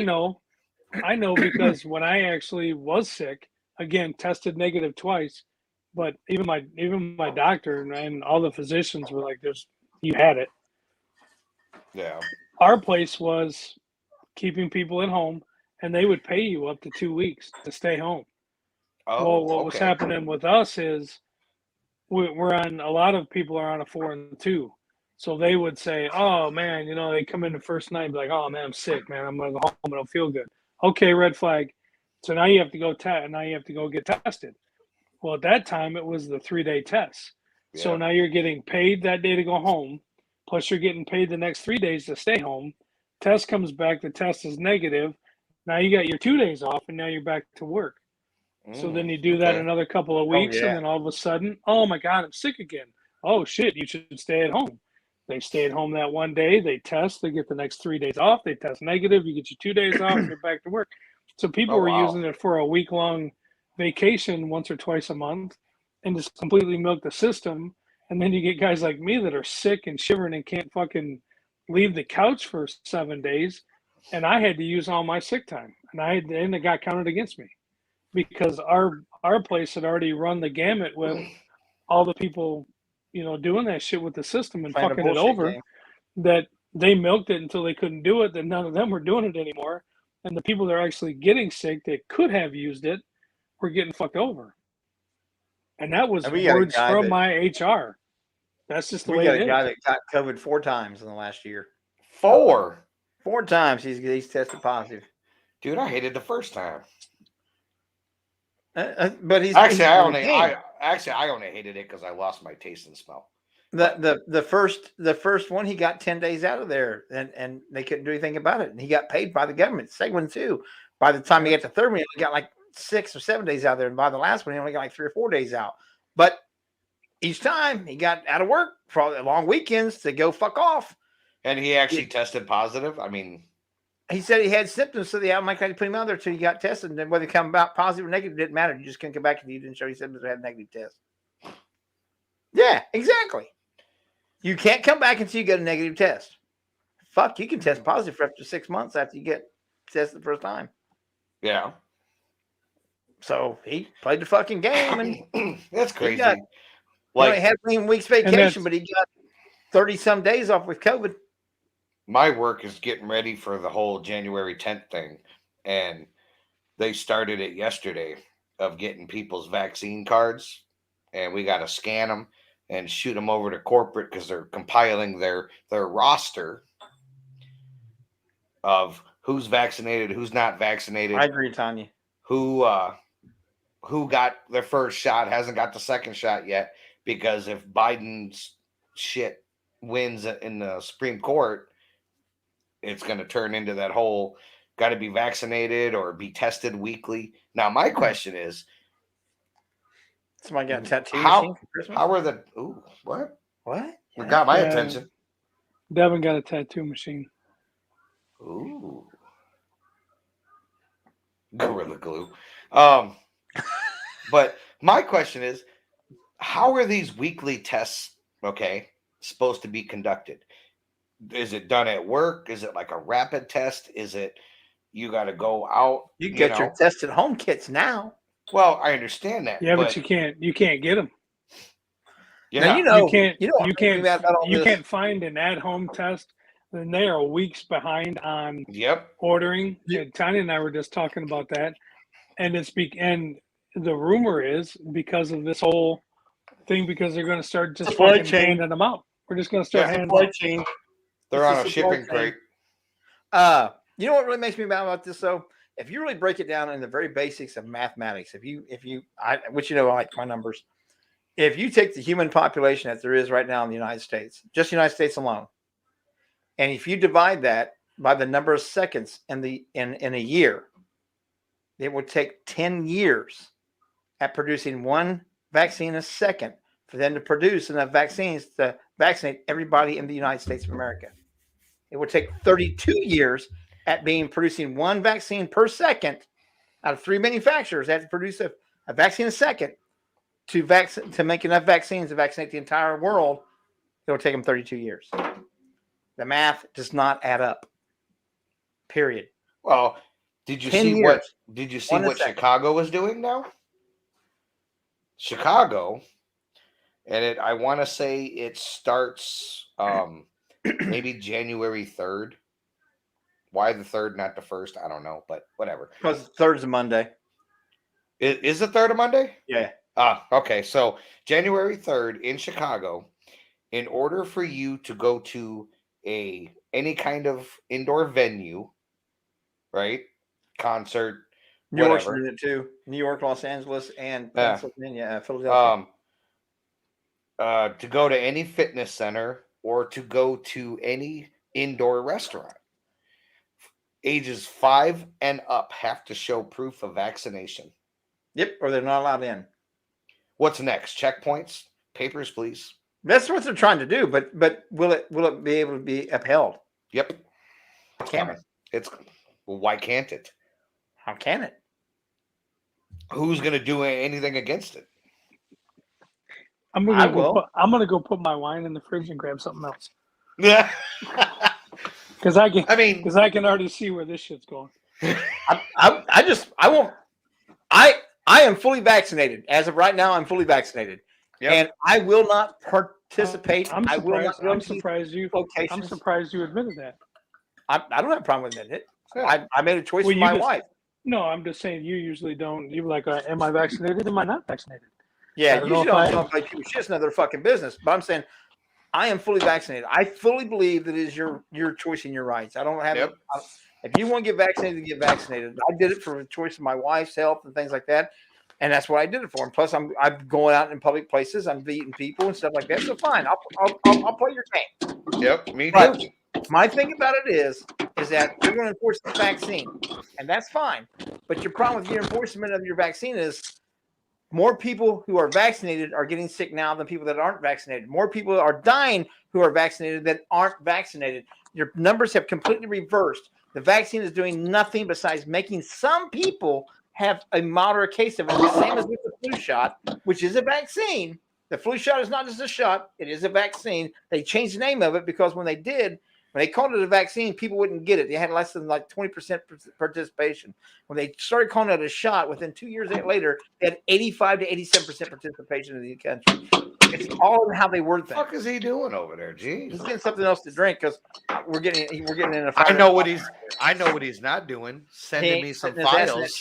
know because when I actually was sick, again tested negative twice, but even my doctor and all the physicians were like, you had it. Yeah. Our place was keeping people at home, and they would pay you up to 2 weeks to stay home. Oh, well, what was happening with us is we're on, a lot of people are on a 4 and 2. So they would say, oh man, they come in the first night and be like, oh man, I'm sick, man. I'm going to go home. I don't feel good. Okay, red flag. So now you have to go get tested. Well, at that time, it was the 3-day test. Yeah. So now you're getting paid that day to go home. Plus, you're getting paid the next 3 days to stay home. Test comes back. The test is negative. Now you got your 2 days off, and now you're back to work. So then you do that another couple of weeks, and then all of a sudden, oh, my God, I'm sick again. Oh, shit, you should stay at home. They stay at home that one day. They test. They get the next 3 days off. They test negative. You get your 2 days off, and you're back to work. So people were using it for a week-long vacation once or twice a month and just completely milk the system. And then you get guys like me that are sick and shivering and can't fucking leave the couch for 7 days. And I had to use all my sick time. And it got counted against me because our place had already run the gamut with all the people, doing that shit with the system and fucking it over, that they milked it until they couldn't do it. Then none of them were doing it anymore. And the people that are actually getting sick that could have used it were getting fucked over. And that was words from my HR. That's just the We way got it a guy is. that got COVID 4 times in the last year. 4. 4 times he's tested positive. Dude, I hated the first time. But he's Actually, I only maintained. I only hated it because I lost my taste and smell. The first one he got 10 days out of there and they couldn't do anything about it. And he got paid by the government. Second one too. By the time he got the third one, he got like 6 or 7 days out there. And by the last one, he only got like 3 or 4 days out. But each time he got out of work for long weekends to go fuck off. And he actually tested positive. I mean, he said he had symptoms, so the Almighty put him out there until he got tested. And then whether he come about positive or negative didn't matter. You just couldn't come back if you didn't show you symptoms or had a negative test. Yeah, exactly. You can't come back until you get a negative test. Fuck, you can test positive for up to 6 months after you get tested the first time. yeah. So he played the fucking game, and That's crazy. he had 3 weeks vacation, but he got 30-some days off with COVID. My work is getting ready for the whole January 10th thing, and they started it yesterday of getting people's vaccine cards, and we got to scan them and shoot them over to corporate because they're compiling their roster of who's vaccinated, who's not vaccinated. I agree, Tanya. Who got their first shot, hasn't got the second shot yet, because if Biden's shit wins in the Supreme Court, it's going to turn into that whole got to be vaccinated or be tested weekly. Now, my question is, somebody got a tattoo how machine for Christmas? how are the what? What? You got my attention. Devin got a tattoo machine. Ooh. Gorilla glue. But my question is, how are these weekly tests, supposed to be conducted? Is it done at work? Is it like a rapid test? Is it you got to go out? You get your test at home kits now. Well, I understand that. Yeah, but you can't get them. Yeah, you can't find an at-home test. And they are weeks behind on ordering. And Tanya and I were just talking about that, and and the rumor is because of this whole thing, because they're going to start just fucking handing them out. We're just going to start handing them out. They're on a shipping crate. You know what really makes me mad about this though? If you really break it down in the very basics of mathematics, which I like my numbers, if you take the human population that there is right now in the United States, just the United States alone, and if you divide that by the number of seconds in a year, it would take 10 years at producing one vaccine a second for them to produce enough vaccines to vaccinate everybody in the United States of America. It would take 32 years at producing one vaccine per second out of 3 manufacturers that have to produce a vaccine a second to make enough vaccines to vaccinate the entire world. It will take them 32 years. The math does not add up. Period. Well, did you see what Chicago was doing now? Chicago, and I want to say it starts maybe January 3rd. Why the 3rd, not the 1st? I don't know, but whatever. Because the 3rd is a Monday. Is the 3rd a Monday? Yeah. Okay. So January 3rd in Chicago, in order for you to go to any kind of indoor venue, right? Concert, New York's whatever. doing it too. New York, Los Angeles, and Pennsylvania, Philadelphia. To go to any fitness center or to go to any indoor restaurant, ages 5 and up have to show proof of vaccination. Yep, or they're not allowed in. What's next? Checkpoints, papers, please. That's what they're trying to do, but will it be able to be upheld? Yep. How can it? Why can't it? How can it? Who's going to do anything against it? I'm gonna go put my wine in the fridge and grab something else. Yeah. Because I can already see where this shit's going. I am fully vaccinated. As of right now, I'm fully vaccinated. Yep. And I will not participate. I'm surprised you admitted that. I don't have a problem with admitting it. I made a choice for my wife. No, I'm just saying you usually don't. You're like, am I vaccinated? Am I not vaccinated? Yeah, usually don't play people shit's another fucking business. But I'm saying I am fully vaccinated. I fully believe that it is your choice and your rights. I don't have Yep. if you want to get vaccinated, get vaccinated. I did it for a choice of my wife's health and things like that. And that's what I did it for. And plus, I'm going out in public places. I'm meeting people and stuff like that. So fine, I'll play your game. Yep, me But too. my thing about it is that you're going to enforce the vaccine, and that's fine. But your problem with your enforcement of your vaccine is more people who are vaccinated are getting sick now than people that aren't vaccinated. More people are dying who are vaccinated that aren't vaccinated. Your numbers have completely reversed. The vaccine is doing nothing besides making some people have a moderate case of it, the same as with the flu shot, which is a vaccine. The flu shot is not just a shot. It is a vaccine. They changed the name of it because when they called it a vaccine, people wouldn't get it. They had less than like 20% participation. When they started calling it a shot, within 2 years later, they had 85 to 87% participation in the country. It's all in how they word What things. the fuck is he doing over there? He's Jeez. getting something else to drink because we're getting in a. I know what he's not doing. Sending me some files.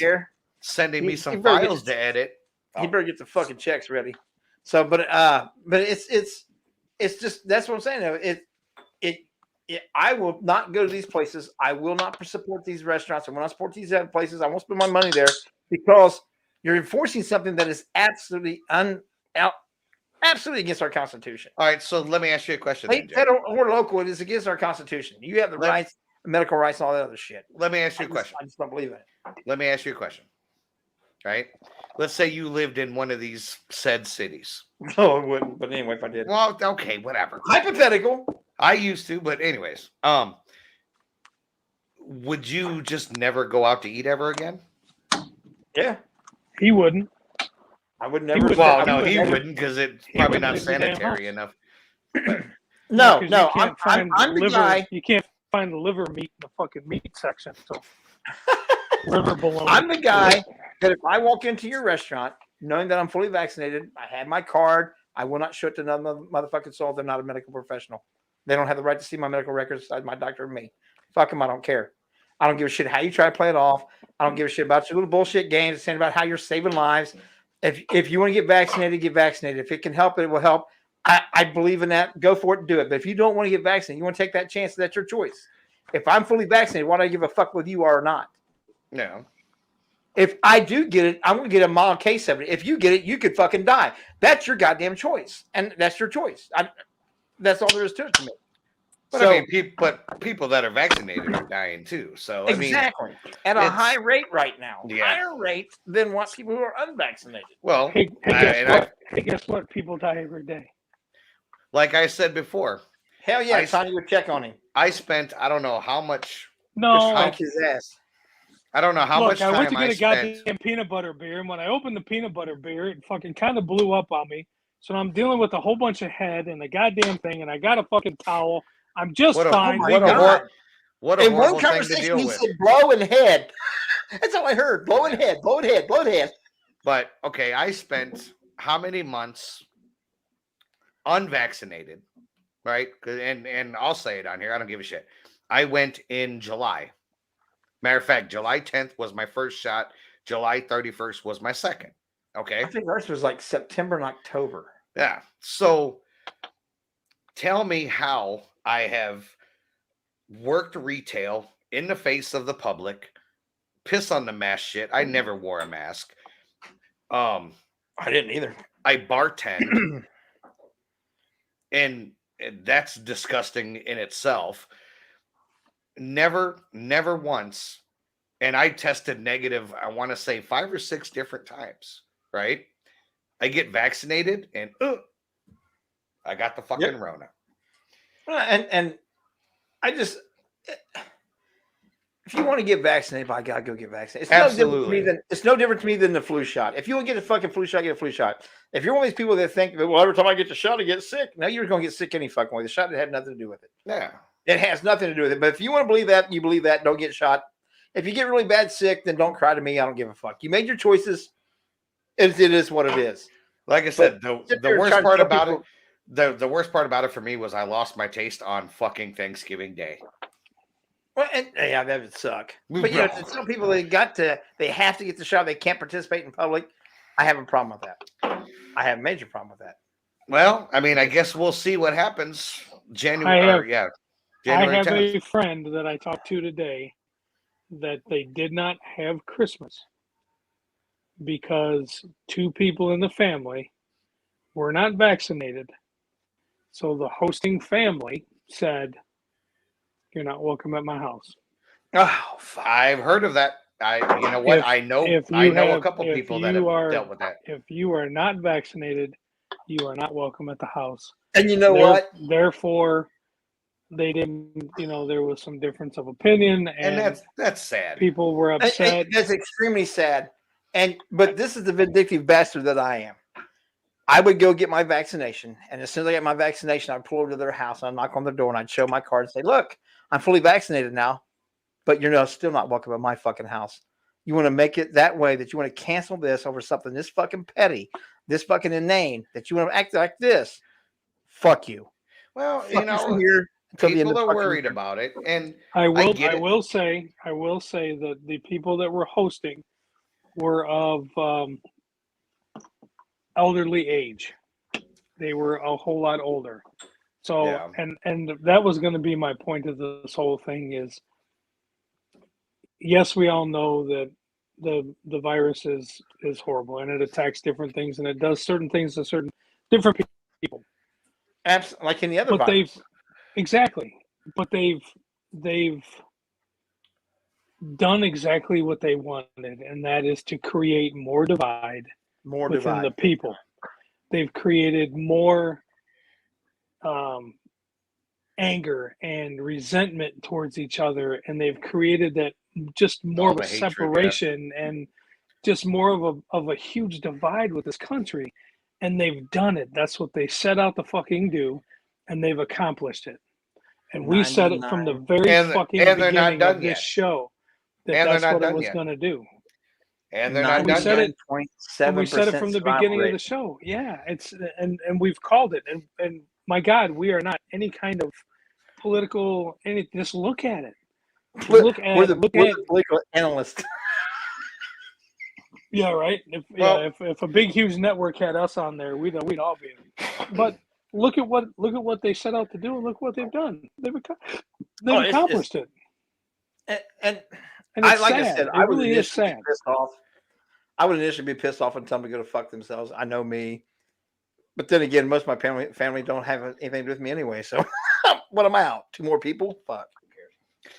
Sending me some files to edit. He better get the fucking checks ready. So, but it's just that's what I'm saying. I will not go to these places. I will not support these restaurants. I will not support these other places. I won't spend my money there because you're enforcing something that is absolutely against our Constitution. All right, so let me ask you a question. State, federal, or local, it is against our Constitution. You have the rights, medical rights, and all that other shit. Let me ask you a question. I just don't believe in it. Let me ask you a question. Right? Let's say you lived in one of these said cities. No, I wouldn't. But anyway, if I did. Well, okay, whatever. Hypothetical. I used to, but anyways. Would you just never go out to eat ever again? Yeah. He wouldn't. I would never. Well, no, he wouldn't because it's probably not sanitary enough. No, I'm the liver, guy. You can't find the liver meat in the fucking meat section. So liver bologna. I'm the guy that if I walk into your restaurant, knowing that I'm fully vaccinated, I have my card, I will not show it to another motherfucking soul. They're not a medical professional. They don't have the right to see my medical records besides my doctor and me. Fuck them. I don't care. I don't give a shit how you try to play it off. I don't give a shit about your little bullshit games saying about how you're saving lives. If you want to get vaccinated, get vaccinated. If it can help, it will help. I believe in that. Go for it and do it. But if you don't want to get vaccinated, you want to take that chance, that's your choice. If I'm fully vaccinated, why do I give a fuck whether you are or not? No. If I do get it, I'm going to get a mild case of it. If you get it, you could fucking die. That's your goddamn choice. And that's your choice. That's all there is to it to me. But I mean, people that are vaccinated are dying too. So exactly. At a high rate right now. Yeah. Higher rate than what people who are unvaccinated. Well, guess what? People die every day. Like I said before. Hell yeah, it's time to go check on him. I spent, I don't know how much. No. Just his ass. I don't know how much time I went to get a spent. goddamn peanut butter beer, and when I opened the peanut butter beer, it fucking kind of blew up on me. So I'm dealing with a whole bunch of head and the goddamn thing, and I got a fucking towel. I'm just fine. What a horrible thing to deal with. Said blow and head. That's all I heard. Blow and head, blow and head, blow and head. But okay, I spent how many months unvaccinated, right? And I'll say it on here. I don't give a shit. I went in July. Matter of fact, July 10th was my first shot. July 31st was my second. Okay. I think ours was like September and October. Yeah. So tell me how I have worked retail in the face of the public, piss on the mask shit. I never wore a mask. I didn't either. I bartend. and that's disgusting in itself. Never once. And I tested negative, I want to say 5 or 6 different times, right? I get vaccinated and I got the fucking Rona. And I just, if you want to get vaccinated, by God, go get vaccinated. Absolutely. It's no different to me than the flu shot. If you want to get a fucking flu shot, get a flu shot. If you're one of these people that think that, well, every time I get the shot, I get sick. No, you're going to get sick any fucking way. The shot had nothing to do with it. Yeah. It has nothing to do with it. But if you want to believe that, you believe that, don't get shot. If you get really bad sick, then don't cry to me. I don't give a fuck. You made your choices. It is what it is. Like I said, the worst part about it, the worst part about it for me was I lost my taste on fucking Thanksgiving Day. Well, and, yeah, that would suck. But you know, to some people they have to get the shot. They can't participate in public. I have a problem with that. I have a major problem with that. Well, I mean, I guess we'll see what happens. I January have 10th. a friend that I talked to today that they did not have Christmas because 2 people in the family were not vaccinated. So the hosting family said, "You're not welcome at my house." Oh, fuck. I've heard of that. You know what? I know a couple people that have dealt with that. If you are not vaccinated, you are not welcome at the house. And you know what? Therefore, they didn't. There was some difference of opinion, And that's sad. people were upset. That's extremely sad. But this is the vindictive bastard that I am. I would go get my vaccination, and as soon as I get my vaccination, I'd pull over to their house, and I'd knock on their door, and I'd show my card and say, "Look, I'm fully vaccinated now, but you're still not welcome at my fucking house. You want to make it that way that you want to cancel this over something this fucking petty, this fucking inane, that you want to act like this? Fuck you." Well, Fuck you from here until the end people of are fucking worried year. about it, and I will get it. I will say that the people that were hosting were of elderly age. They were a whole lot older. So Yeah. and that was going to be my point of this whole thing is, yes, we all know that the virus is horrible and it attacks different things and it does certain things to certain different people. Absolutely, like any other But virus. they've done exactly what they wanted, and that is to create more divide within the people. They've created more anger and resentment towards each other, and they've created that just more of a hatred, separation and just more of a huge divide with this country. And they've done it. That's what they set out to fucking do, and they've accomplished it. And we said it from the very fucking beginning of this show that that's what it was going to do. And they're not done yet. And we said it from the beginning of the show. Yeah, it's and we've called it. And my God, we are not any kind of political. Just look at it. We're the political analysts. Yeah, right. If a big huge network had us on there, we'd all be. But look at what they set out to do, and look what they've done. They've accomplished it. And it's like sad. I said, I really is sad. Pissed off. I would initially be pissed off and tell them to go to fuck themselves. I know me, but then again, most of my family don't have anything to do with me anyway. So what am I out? 2 more people? Fuck.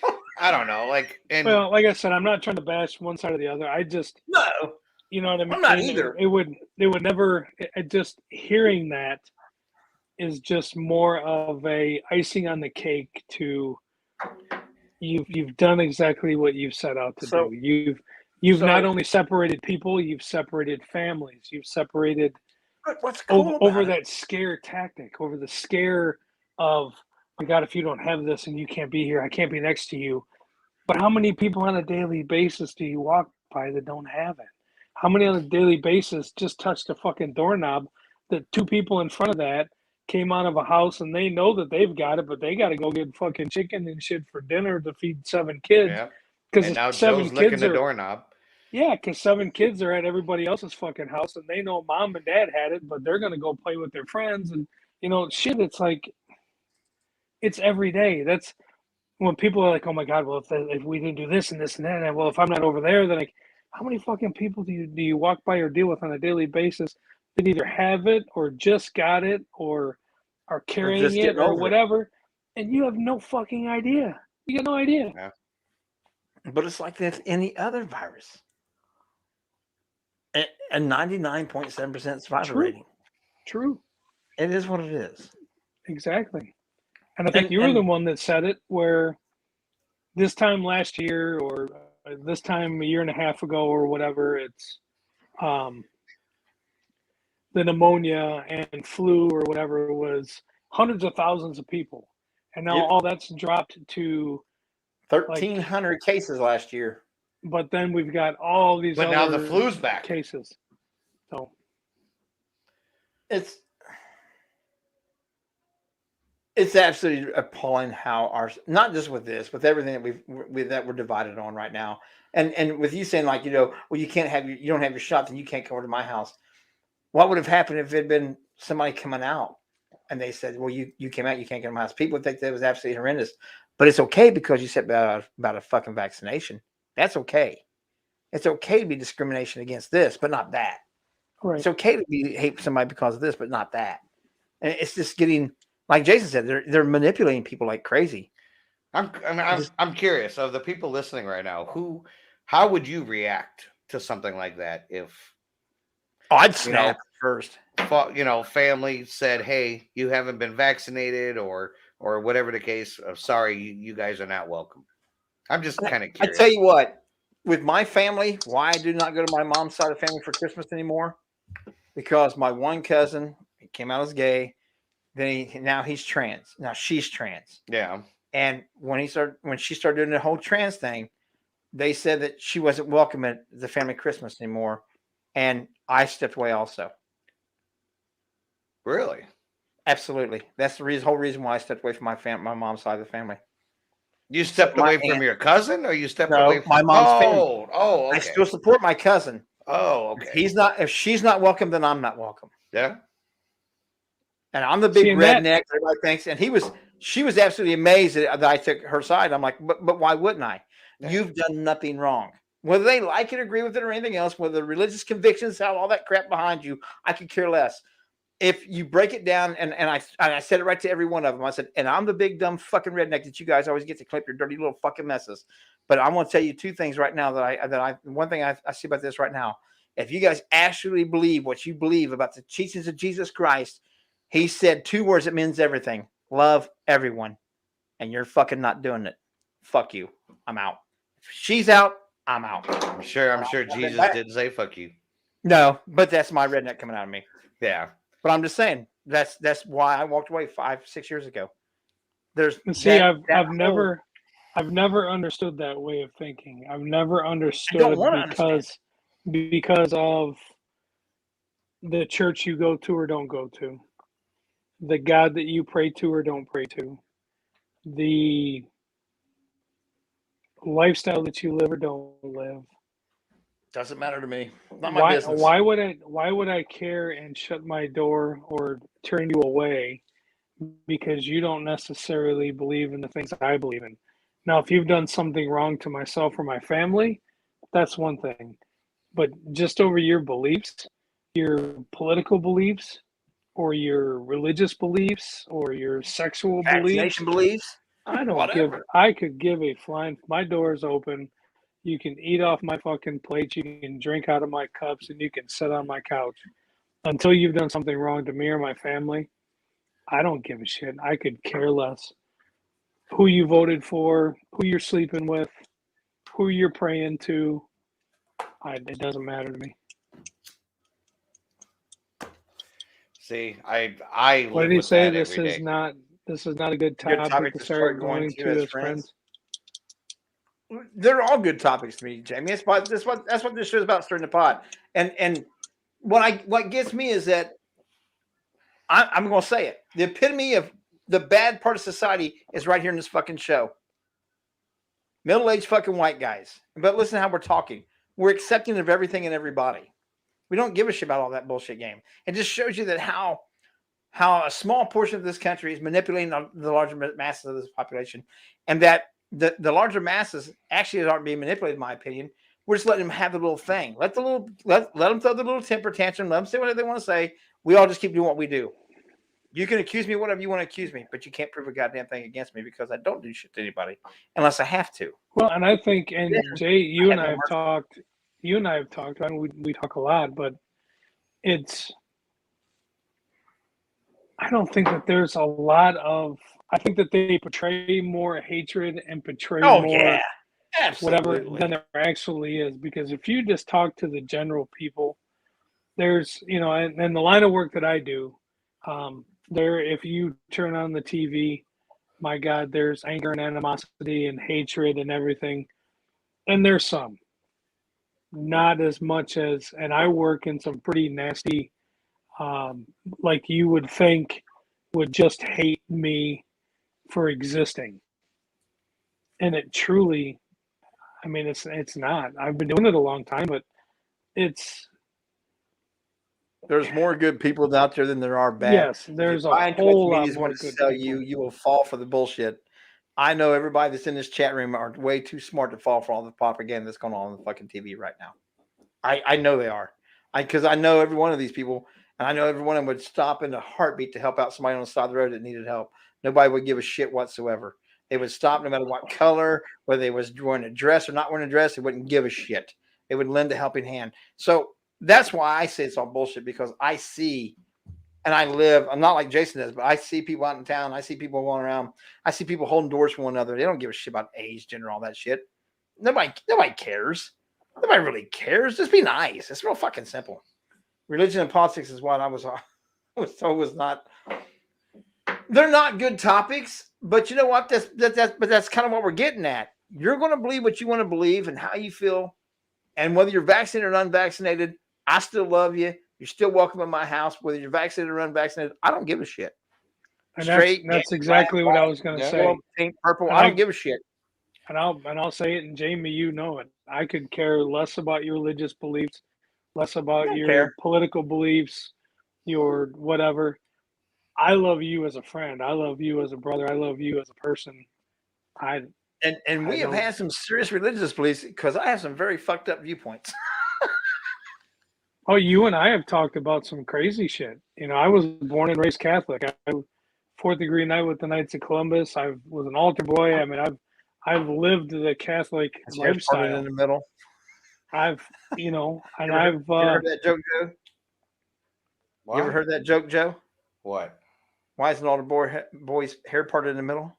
Who cares? I don't know. Like I said, I'm not trying to bash one side or the other. I just you know what I mean. I'm not either. It would never. Just hearing that is just more of a icing on the cake to you've done exactly what you've set out to do. You've not only separated people, you've separated families. You've separated what's cool over that scare tactic, over the scare of, my God, if you don't have this and you can't be here, I can't be next to you. But how many people on a daily basis do you walk by that don't have it? How many on a daily basis just touched a fucking doorknob that 2 people in front of that came out of a house and they know that they've got it, but they got to go get fucking chicken and shit for dinner to feed 7 kids. Yeah. Because and now 7 Joe's licking kids the doorknob. Yeah, because 7 kids are at everybody else's fucking house and they know mom and dad had it, but they're going to go play with their friends. And, shit, it's like, it's every day. That's when people are like, oh my God, well, if we didn't do this and this and that, well, if I'm not over there, then like, how many fucking people do you walk by or deal with on a daily basis that either have it or just got it or are carrying it or whatever, and you have no fucking idea. You got no idea. Yeah. But it's like that's any other virus. A 99.7% survival rating. True. It is what it is. Exactly. And I think you were the one that said it, where this time last year or this time a year and a half ago or whatever, it's the pneumonia and flu or whatever was hundreds of thousands of people. And now all that's dropped to 1,300 cases last year. But then we've got all these other now the flu's back. Cases. So it's absolutely appalling how not just with this, with everything that we're divided on right now. And with you saying like, well, you don't have your shot, then you can't come over to my house. What would have happened if it had been somebody coming out and they said, well, you came out, you can't get in my house? People would think that was absolutely horrendous. But it's okay because you said about a fucking vaccination. That's okay. It's okay to be discrimination against this, but not that. Right. It's okay to hate somebody because of this, but not that. And it's just getting, like Jason said, they're manipulating people like crazy. I'm curious of the people listening right now. How would you react to something like that if I'd snap first. Family said, "Hey, you haven't been vaccinated," or whatever the case. Sorry, you guys are not welcome. I'm just kind of curious. I tell you what, with my family, why I do not go to my mom's side of the family for Christmas anymore, because my one cousin came out as gay. Then now he's trans. Now she's trans. Yeah. And when she started doing the whole trans thing, they said that she wasn't welcome at the family Christmas anymore, and I stepped away also. Really? Absolutely. That's the whole reason why I stepped away from my mom's side of the family. You stepped away from your cousin, or you stepped away from my mom's family? Oh, okay. I still support my cousin. Oh, okay. If she's not welcome, then I'm not welcome. Yeah. And I'm the big redneck. Everybody thinks, and she was absolutely amazed that I took her side. I'm like, but why wouldn't I? Yeah. You've done nothing wrong. Whether they like it, agree with it, or anything else, whether the religious convictions have all that crap behind you, I could care less. If you break it down, and I said it right to every one of them, I said, and I'm the big dumb fucking redneck that you guys always get to clip your dirty little fucking messes. But I'm going to tell you two things right now one thing I see about this right now. If you guys actually believe what you believe about the teachings of Jesus Christ, he said two words that means everything: love everyone. And you're fucking not doing it. Fuck you. I'm out. If she's out, I'm out. I'm sure Jesus didn't say fuck you. No, but that's my redneck coming out of me. Yeah. But I'm just saying that's why I walked away 5-6 years ago. I've never understood that way of thinking. I've never understood because of the church you go to or don't go to, the God that you pray to or don't pray to, the lifestyle that you live or don't live. Doesn't matter to me. Not my business. Why would I care and shut my door or turn you away because you don't necessarily believe in the things I believe in? Now, if you've done something wrong to myself or my family, that's one thing. But just over your beliefs, your political beliefs, or your religious beliefs, or your sexual beliefs, I could give a flying. My door is open. You can eat off my fucking plate. You can drink out of my cups, and you can sit on my couch. Until you've done something wrong to me or my family, I don't give a shit. I could care less who you voted for, who you're sleeping with, who you're praying to. It doesn't matter to me. See, I what did he say? This is not a good topic to start going to as friends. They're all good topics to me, Jamie. That's what this show is about, stirring the pot. And what gets me is that I'm going to say it. The epitome of the bad part of society is right here in this fucking show. Middle-aged fucking white guys. But listen to how we're talking. We're accepting of everything and everybody. We don't give a shit about all that bullshit game. It just shows you that how a small portion of this country is manipulating the larger masses of this population, and that the larger masses actually aren't being manipulated, in my opinion. We're just letting them have the little thing. Let them throw the little temper tantrum. Let them say whatever they want to say. We all just keep doing what we do. You can accuse me whatever you want to accuse me, but you can't prove a goddamn thing against me because I don't do shit to anybody unless I have to. Well, and I think, and Jay, you and I have talked. I mean, we talk a lot, but I don't think that there's a lot of. I think that they portray more hatred and portray more whatever than there actually is. Because if you just talk to the general people, there's, and the line of work that I do, if you turn on the TV, my God, there's anger and animosity and hatred and everything. And there's some. Not as much as, and I work in some pretty nasty, like you would think would just hate me for existing. And it truly, I mean, it's not. I've been doing it a long time, but There's more good people out there than there are bad. Yes, If there's you a find whole what lot media's more want to good sell people. you will fall for the bullshit. I know everybody that's in this chat room are way too smart to fall for all the propaganda that's going on the fucking TV right now. I know they are. Because I know every one of these people, and I know every one of them would stop in a heartbeat to help out somebody on the side of the road that needed help. Nobody would give a shit whatsoever. They would stop no matter what color, whether they was wearing a dress or not wearing a dress. They wouldn't give a shit. They would lend a helping hand. So that's why I say it's all bullshit, because I see and I live, I'm not like Jason does, but I see people out in town. I see people going around. I see people holding doors for one another. They don't give a shit about age, gender, all that shit. Nobody cares. Nobody really cares. Just be nice. It's real fucking simple. Religion and politics is what I was told was not. They're not good topics, but you know what? That's kind of what we're getting at. You're going to believe what you want to believe and how you feel, and whether you're vaccinated or unvaccinated, I still love you. You're still welcome in my house, whether you're vaccinated or unvaccinated. I don't give a shit. And Straight, that's gay, exactly black, what I white, was going to yeah, say. yellow, pink, purple. And I don't give a shit. And I'll say it, and Jamie, you know it. I could care less about your religious beliefs, less about your care. political beliefs, your whatever. I love you as a friend. I love you as a brother. I love you as a person. And we have don't- had some serious religious beliefs, because I have some very fucked up viewpoints. Oh, you and I have talked about some crazy shit. You know, I was born and raised Catholic. I fourth degree knight with the Knights of Columbus. I was an altar boy. I mean, I've lived the Catholic lifestyle. In the middle. I've, you know, and You ever I've heard that joke, Joe? What? You ever heard that joke, Joe? What? Why is an altar boy's hair parted in the middle?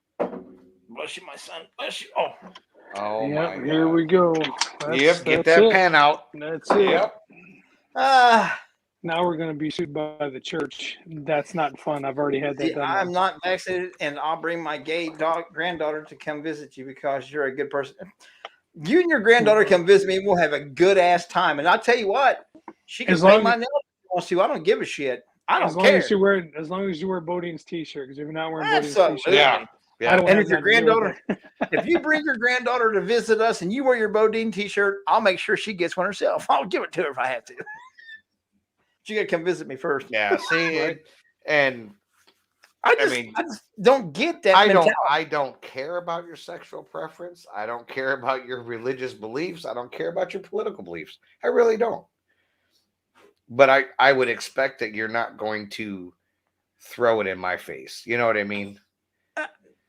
Bless you, my son. Bless you. Oh, Oh yep, my here God. we go. Yep, get that's that it. pen out. That's it. Yep. Now we're going to be sued by the church. That's not fun. I've already had that see, done. I'm once. not vaccinated, and I'll bring my gay granddaughter to come visit you because you're a good person. You and your granddaughter come visit me, we'll have a good ass time. And I'll tell you what, she can paint my nails if she wants to. I don't give a shit. I don't care. As long as you wear Bodine's t-shirt, because if you're not wearing Bodine's Absolutely. t-shirt, Yeah. I don't And have if your nothing to do with granddaughter, it. if you bring your granddaughter to visit us and you wear your Bodine t-shirt, I'll make sure she gets one herself. I'll give it to her if I have to. She gotta come visit me first. Yeah. See, Right. and I just don't get that. I don't care about your sexual preference. I don't care about your religious beliefs. I don't care about your political beliefs. I really don't. But I would expect that you're not going to throw it in my face. You know what I mean?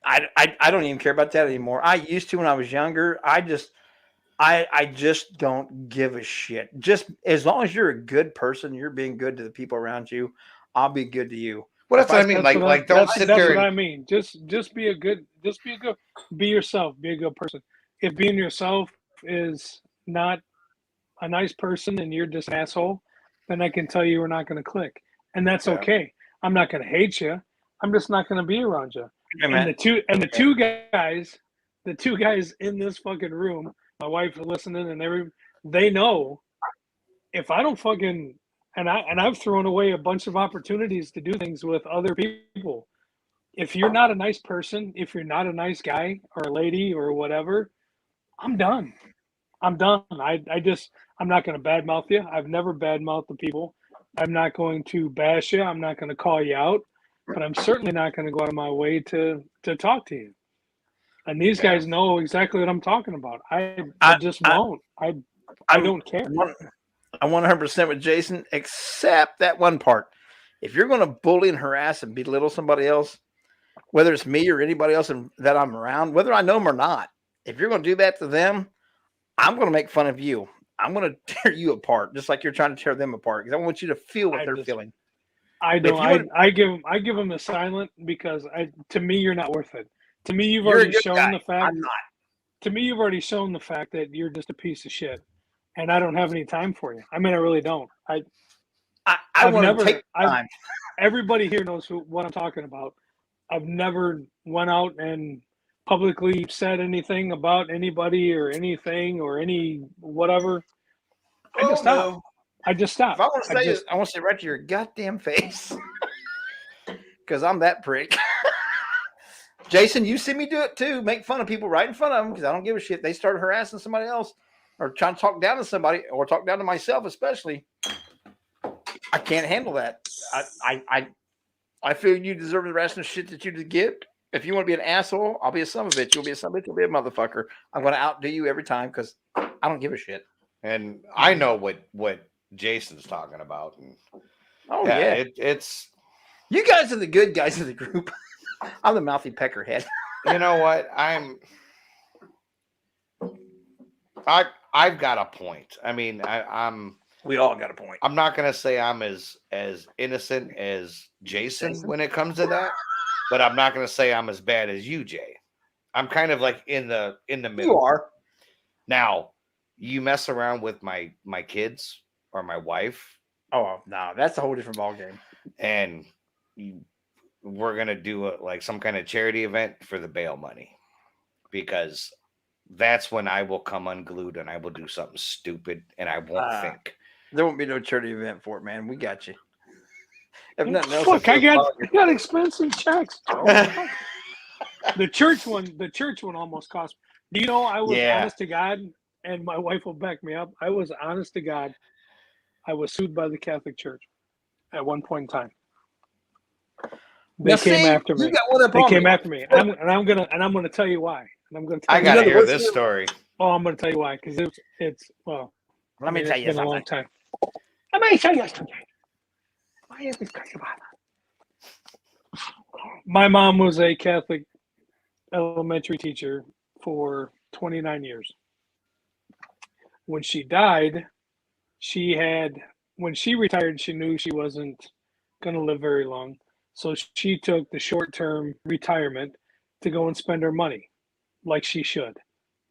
I don't even care about that anymore. I used to when I was younger. I just don't give a shit. Just as long as you're a good person, you're being good to the people around you, I'll be good to you. Well, that's what I mean. Don't sit there. That's what I mean. Just be yourself. Be a good person. If being yourself is not a nice person and you're just an asshole, then I can tell you we're not going to click, and that's okay. I'm not going to hate you. I'm just not going to be around you. And the two guys in this fucking room, my wife listening, and they know if I don't fucking and I've thrown away a bunch of opportunities to do things with other people. If you're not a nice person, if you're not a nice guy or a lady or whatever, I'm done. I'm done. I'm not going to badmouth you. I've never badmouthed the people. I'm not going to bash you. I'm not going to call you out, but I'm certainly not going to go out of my way to talk to you. And these guys know exactly what I'm talking about. I just won't. I don't care. I'm 100% with Jason, except that one part. If you're going to bully and harass and belittle somebody else, whether it's me or anybody else that I'm around, whether I know them or not, if you're going to do that to them, I'm going to make fun of you. I'm going to tear you apart, just like you're trying to tear them apart, because I want you to feel what they're feeling. I don't. I give them a silent, because to me you're not worth it. To me you've already shown the fact. I'm not. To me you've already shown the fact that you're just a piece of shit, and I don't have any time for you. I mean, I really don't. I want to take time. Everybody here knows what I'm talking about. I've never went out and publicly said anything about anybody or anything or any whatever. I just stopped. I just stopped. If I want to say this, I want to say right to your goddamn face, because I'm that prick. Jason, you see me do it too. Make fun of people right in front of them, because I don't give a shit. They start harassing somebody else or trying to talk down to somebody or talk down to myself, especially. I can't handle that. I feel you deserve the rest of the shit that you just get. If you want to be an asshole, I'll be a son of a bitch. You'll be a son of a bitch. You'll be a motherfucker. I'm going to outdo you every time because I don't give a shit. And I know what Jason's talking about. And Oh yeah, it's you guys are the good guys of the group. I'm the mouthy peckerhead. you know what I've got a point. I mean, We all got a point. I'm not gonna say I'm as innocent as Jason when it comes to that, but I'm not gonna say I'm as bad as you, Jay. I'm kind of like in the middle. You are. Now, you mess around with my kids or my wife, Oh no, that's a whole different ballgame. and we're gonna do like some kind of charity event for the bail money, because that's when I will come unglued and I will do something stupid and I won't think. There won't be no charity event for it, man. We got you. If nothing else, Look, I feel got expensive checks. The church one almost cost me. Do you know I was honest to God, and my wife will back me up. I was honest to God. I was sued by the Catholic Church at one point in time. They came after me. They came after me, and I'm gonna tell you why. And I'm gonna. I gotta hear this story. Oh, I'm gonna tell you why, because it's well. Let me tell you been something. a long time. Let me tell you something. Why is this crazy about that? My mom was a Catholic elementary teacher for 29 years. When she died, when she retired, she knew she wasn't going to live very long. So she took the short-term retirement to go and spend her money like she should.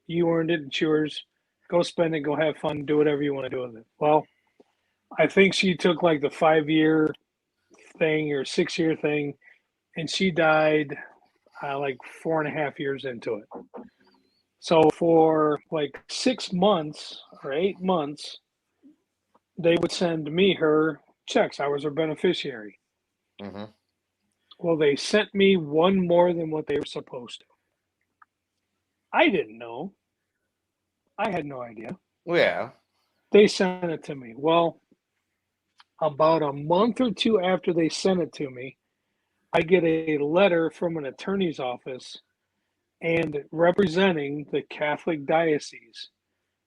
You earned it, it's yours. Go spend it, go have fun, do whatever you want to do with it. Well, I think she took like the 5-year thing or 6-year thing, and she died like 4.5 years into it. So for like 6 months or 8 months, they would send me her checks. I was her beneficiary. Mm-hmm. Well, they sent me one more than what they were supposed to. I didn't know. I had no idea. Yeah. They sent it to me. Well, about a month or two after they sent it to me, I get a letter from an attorney's office and representing the Catholic diocese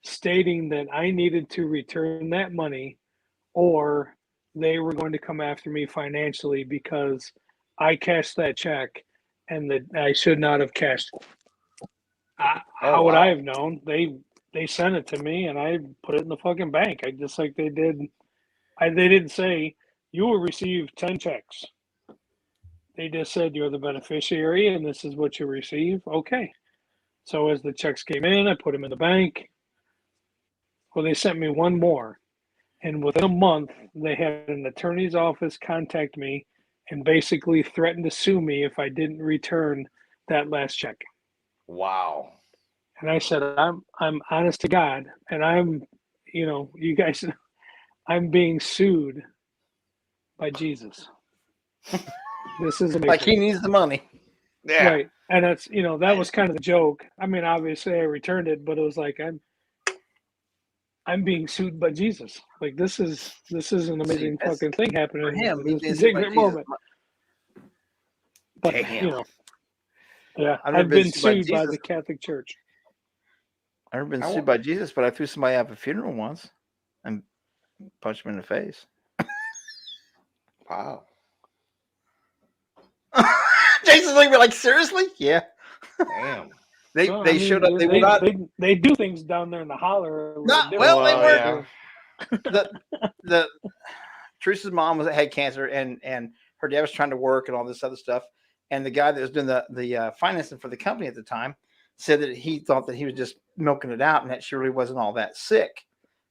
stating that I needed to return that money or they were going to come after me financially because I cashed that check and that I should not have cashed it. How would I have known? They sent it to me and I put it in the fucking bank. I just like they did. They didn't say you will receive 10 checks. They just said you're the beneficiary and this is what you receive. Okay. So as the checks came in, I put them in the bank. Well, they sent me one more. And within a month, they had an attorney's office contact me and basically threatened to sue me if I didn't return that last check. Wow. And I said, I'm honest to God, and I'm, you guys, I'm being sued by Jesus. This isn't like he needs the money. Yeah. Right. And that's, that was kind of the joke. I mean, obviously I returned it, but it was like, I'm being sued by Jesus. Like this is an amazing fucking thing happening for him. in this particular moment. But yeah, I've been sued by the Catholic Church. I've never been sued by Jesus, but I threw somebody out of a funeral once and punched him in the face. Wow. Jason's looking at me like, seriously? Yeah. Damn. They showed up. They do things down there in the holler. They were. The Teresa's mom had cancer, and her dad was trying to work and all this other stuff. And the guy that was doing the financing for the company at the time said that he thought that he was just milking it out, and that she really wasn't all that sick.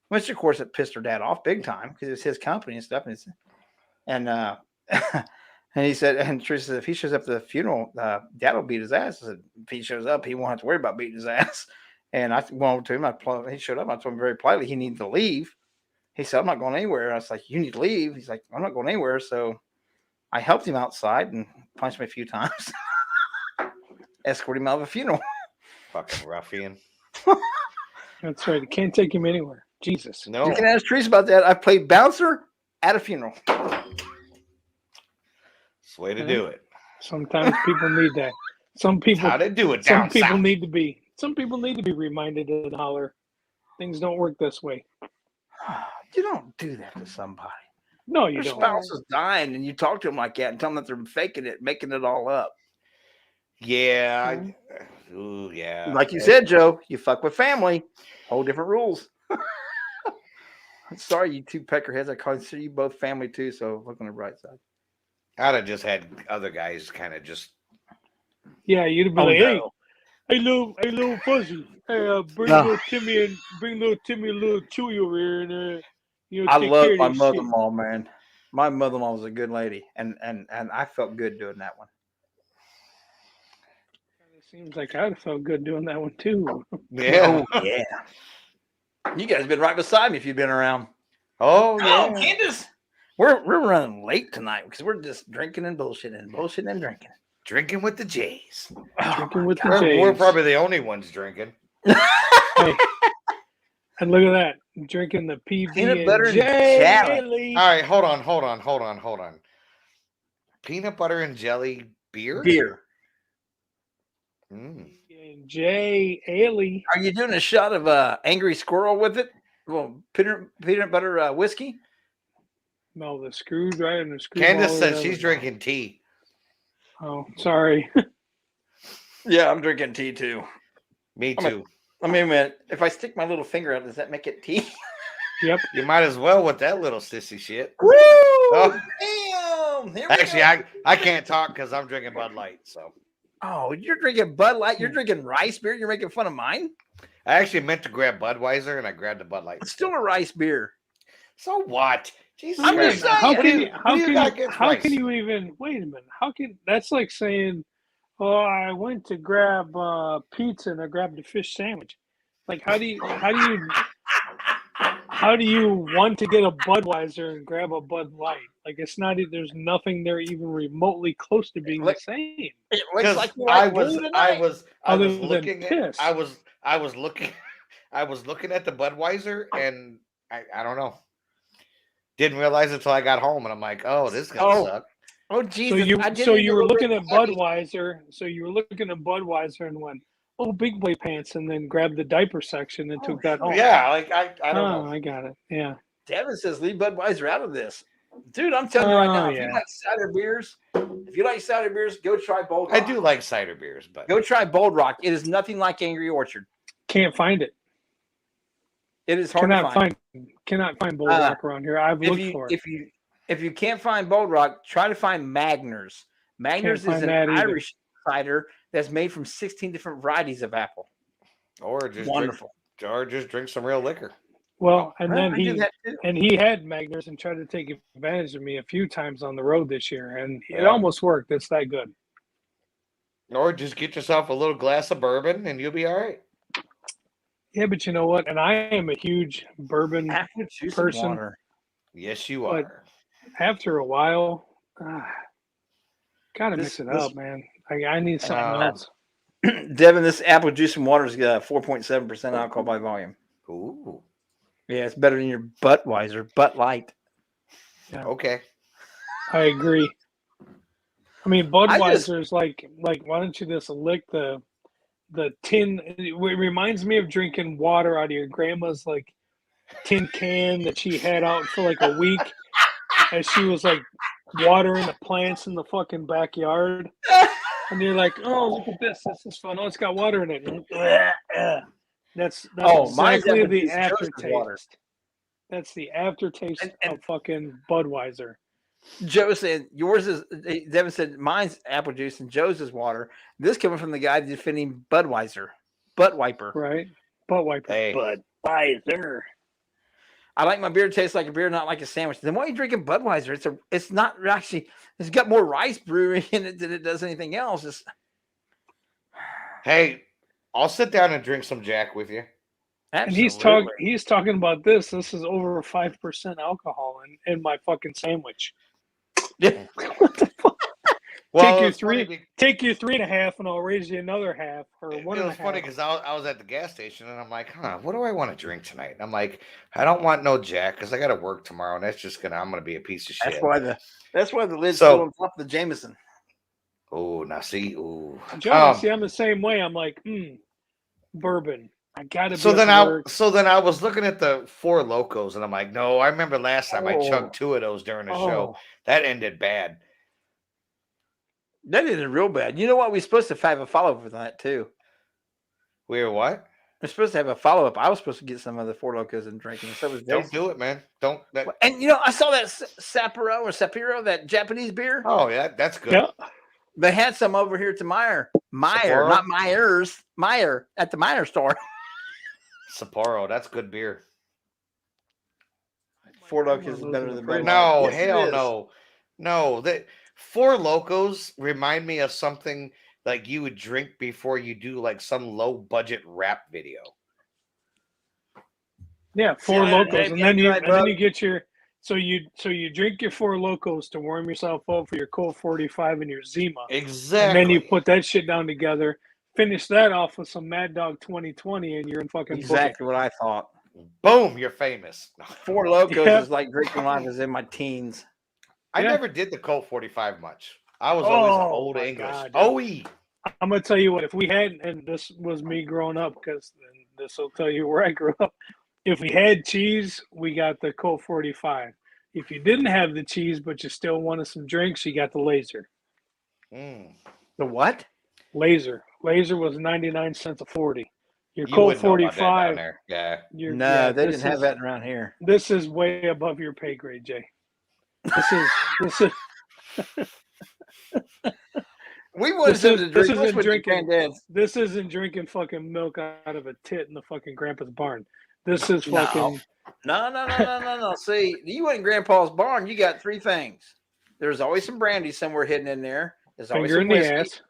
Which of course it pissed her dad off big time because it's his company and stuff. And he said, and Teresa said, if he shows up to the funeral, dad will beat his ass. I said, if he shows up, he won't have to worry about beating his ass. And I went over to him. He showed up. I told him very politely he needed to leave. He said, I'm not going anywhere. I was like, you need to leave. He's like, I'm not going anywhere. So I helped him outside and punched him a few times. Escorted him out of a funeral. Fucking ruffian. That's right. It can't take him anywhere. Jesus. No. You can ask Teresa about that. I played bouncer at a funeral. That's the way to do it. Sometimes people need that. Some people, How to do it some down people south. need to be. Some people need to be reminded and holler. Things don't work this way. You don't do that to somebody. No, you Your don't. spouse is dying, and you talk to them like that and tell them that they're faking it, making it all up. Yeah. Ooh, yeah. Like you said, Joe, you fuck with family. Whole different rules. I'm sorry, you two peckerheads. I consider you both family too, so look on the bright side. I'd have just had other guys kind of just. Yeah, you'd be Oh, like, no. hey, little Fuzzy, hey, bring No. little Timmy and little Chewy over here, and I take love care of my this mother-in-law, man. My mother-in-law was a good lady, and I felt good doing that one. shit. It seems like I'd have felt good doing that one too. Yeah. Oh yeah. You guys been right beside me if you've been around. Oh, Oh, yeah. Candace. We're running late tonight because we're just drinking and bullshitting and drinking. Drinking with the Jays. Drinking with the We're Jays. probably the only ones drinking. Hey, and look at that, drinking the PB Peanut butter and jelly. All right, hold on. Peanut butter and jelly beer? Beer. Mm. And J. Ailey. Are you doing a shot of Angry Squirrel with it? Well, peanut butter whiskey. No, the screwdriver and the screw. Candace says she's drinking tea. Oh, sorry. Yeah, I'm drinking tea too. Me too. I mean, if I stick my little finger out, does that make it tea? Yep. You might as well with that little sissy shit. Woo! Oh. Damn! Here we Actually, go. I can't talk because I'm drinking Bud Light. So Oh, you're drinking Bud Light. You're drinking rice beer. You're making fun of mine. I actually meant to grab Budweiser and I grabbed the Bud Light. It's still a rice beer. So what? Jesus I'm Christ. just saying. How What can do you? what do you got against How rice? can you even? Wait a minute. How can that's like saying, "Oh, I went to grab pizza and I grabbed a fish sandwich." Like, how do you want to get a Budweiser and grab a Bud Light? Like, it's not. There's nothing there even remotely close to being the Like- same. It looks Because like you I like was blue tonight. Other was than looking at piss. I was looking at the Budweiser and I don't know. Didn't realize it until I got home and I'm like, oh, this is gonna Oh. suck. Oh So Jesus! you I did so it you a were little looking bit at heavy. Budweiser. So you were looking at Budweiser and went, "Oh, big boy pants," and then grabbed the diaper section and took that home. Yeah, like I don't Oh, know. I got it. Yeah. Devin says leave Budweiser out of this. Dude, I'm telling you right now, if you yeah. like cider beers, go try Bold I Rock. do like cider beers, but Go try Bold Rock. It is nothing like Angry Orchard. Can't find it. It is hard to find. Cannot find Bull Uh, Rock around here. I've If looked for it. if you can't find Bold Rock, try to find Magners. Magners is find an that either. Irish cider that's made from 16 different varieties of apple. or just Wonderful. drink some real liquor. Well, and Well, then I do he that too. had Magners and tried to take advantage of me a few times on the road this year, and it Yeah. almost worked. It's that good. Or just get yourself a little glass of bourbon and you'll be all right. Yeah, but you know what? And I am a huge bourbon. Apple juice and person. water. Yes, you But- are. After a while, gotta This- mix it this- up, man. I need something Uh, else. Devin, this apple juice and water is 4.7% alcohol by volume. Ooh. Yeah, it's better than your Budweiser, Bud Light. Okay. I agree. I mean, I just- Budweiser's like why don't you just lick the tin? It reminds me of drinking water out of your grandma's like tin can that she had out for like a week as she was like watering the plants in the fucking backyard. And you're like, oh, look at this. This is fun. Oh, it's got water in it. That's mine's exactly apple the juice and Joe's is water. aftertaste. That's the aftertaste And- of fucking Budweiser. Joe said yours is. Devin said mine's apple juice and Joe's is water. This coming from the guy defending Budweiser, Butt Wiper. Right? Butt wiper. Hey. Budweiser. I like my beer to taste like a beer, not like a sandwich. Then why are you drinking Budweiser? It's not actually. It's got more rice brewing in it than it does anything else. It's, Hey, I'll sit down and drink some Jack with you. And absolutely. he's talking about this. This is over 5% alcohol in my fucking sandwich. Yeah. What the fuck? Well, your it's funny three. Take your 3.5, and I'll raise you another half or It 1.5. was funny because I was at the gas station and I'm like, what do I want to drink tonight? And I'm like, I don't want no Jack because I got to work tomorrow and I'm gonna be a piece of That's shit. why the lid's So- still on top of the Jameson. Oh, now see, ooh. Johnny, see, I'm the same way. I'm like, bourbon. I gotta So be then at work. I was looking at the Four Locos and I'm like, no, I remember last time I chugged 2 of those during the show. That ended bad. That ended real bad. You know what? We're supposed to have a follow up with that too. We were what? We're supposed to have a follow up. I was supposed to get some of the Four Locos and drinking. So was Don't Jason. do it, man. Don't. That, And I saw that Sapporo, that Japanese beer. oh, yeah, that's good. Yeah. They had some over here to Meyer, Sapporo? not Myers, Meyer at the Meyer store. Sapporo, that's good beer. Four Locos is better than Bud Light. No, Yes, it hell is. no. No, that Four Locos remind me of something like you would drink before you do like some low budget rap video. Yeah, Four Yeah, Locos, maybe and that's right, then you get your so you drink your Four Locos to warm yourself up for your Colt 45 and your Zima, Exactly. and then you put that shit down together. Finish that off with some Mad Dog 2020, and you're in fucking Exactly what I thought. Boom, you're famous. Four Locos Yeah. is like drinking when I was in my teens. I Yeah. never did the Colt 45 much. I was always an Oh, old my English. God. OE. I'm gonna tell you what. If we hadn't, and this was me growing up, because this will tell you where I grew up. If we had cheese, we got the Colt 45. If you didn't have the cheese, but you still wanted some drinks, you got the Laser. Mm. The what? Laser was 99 cents a 40. Your You Colt wouldn't know about that down 45. there. Yeah. No, they didn't have that around here. This is way above your pay grade, Jay. This is We wanted to drink. This isn't with your drinking. granddad's. This isn't drinking fucking milk out of a tit in the fucking grandpa's barn. This is No. fucking No. See, you went in Grandpa's barn. You got three things. There's always some brandy somewhere hidden in there. There's always finger some in the whiskey, ass.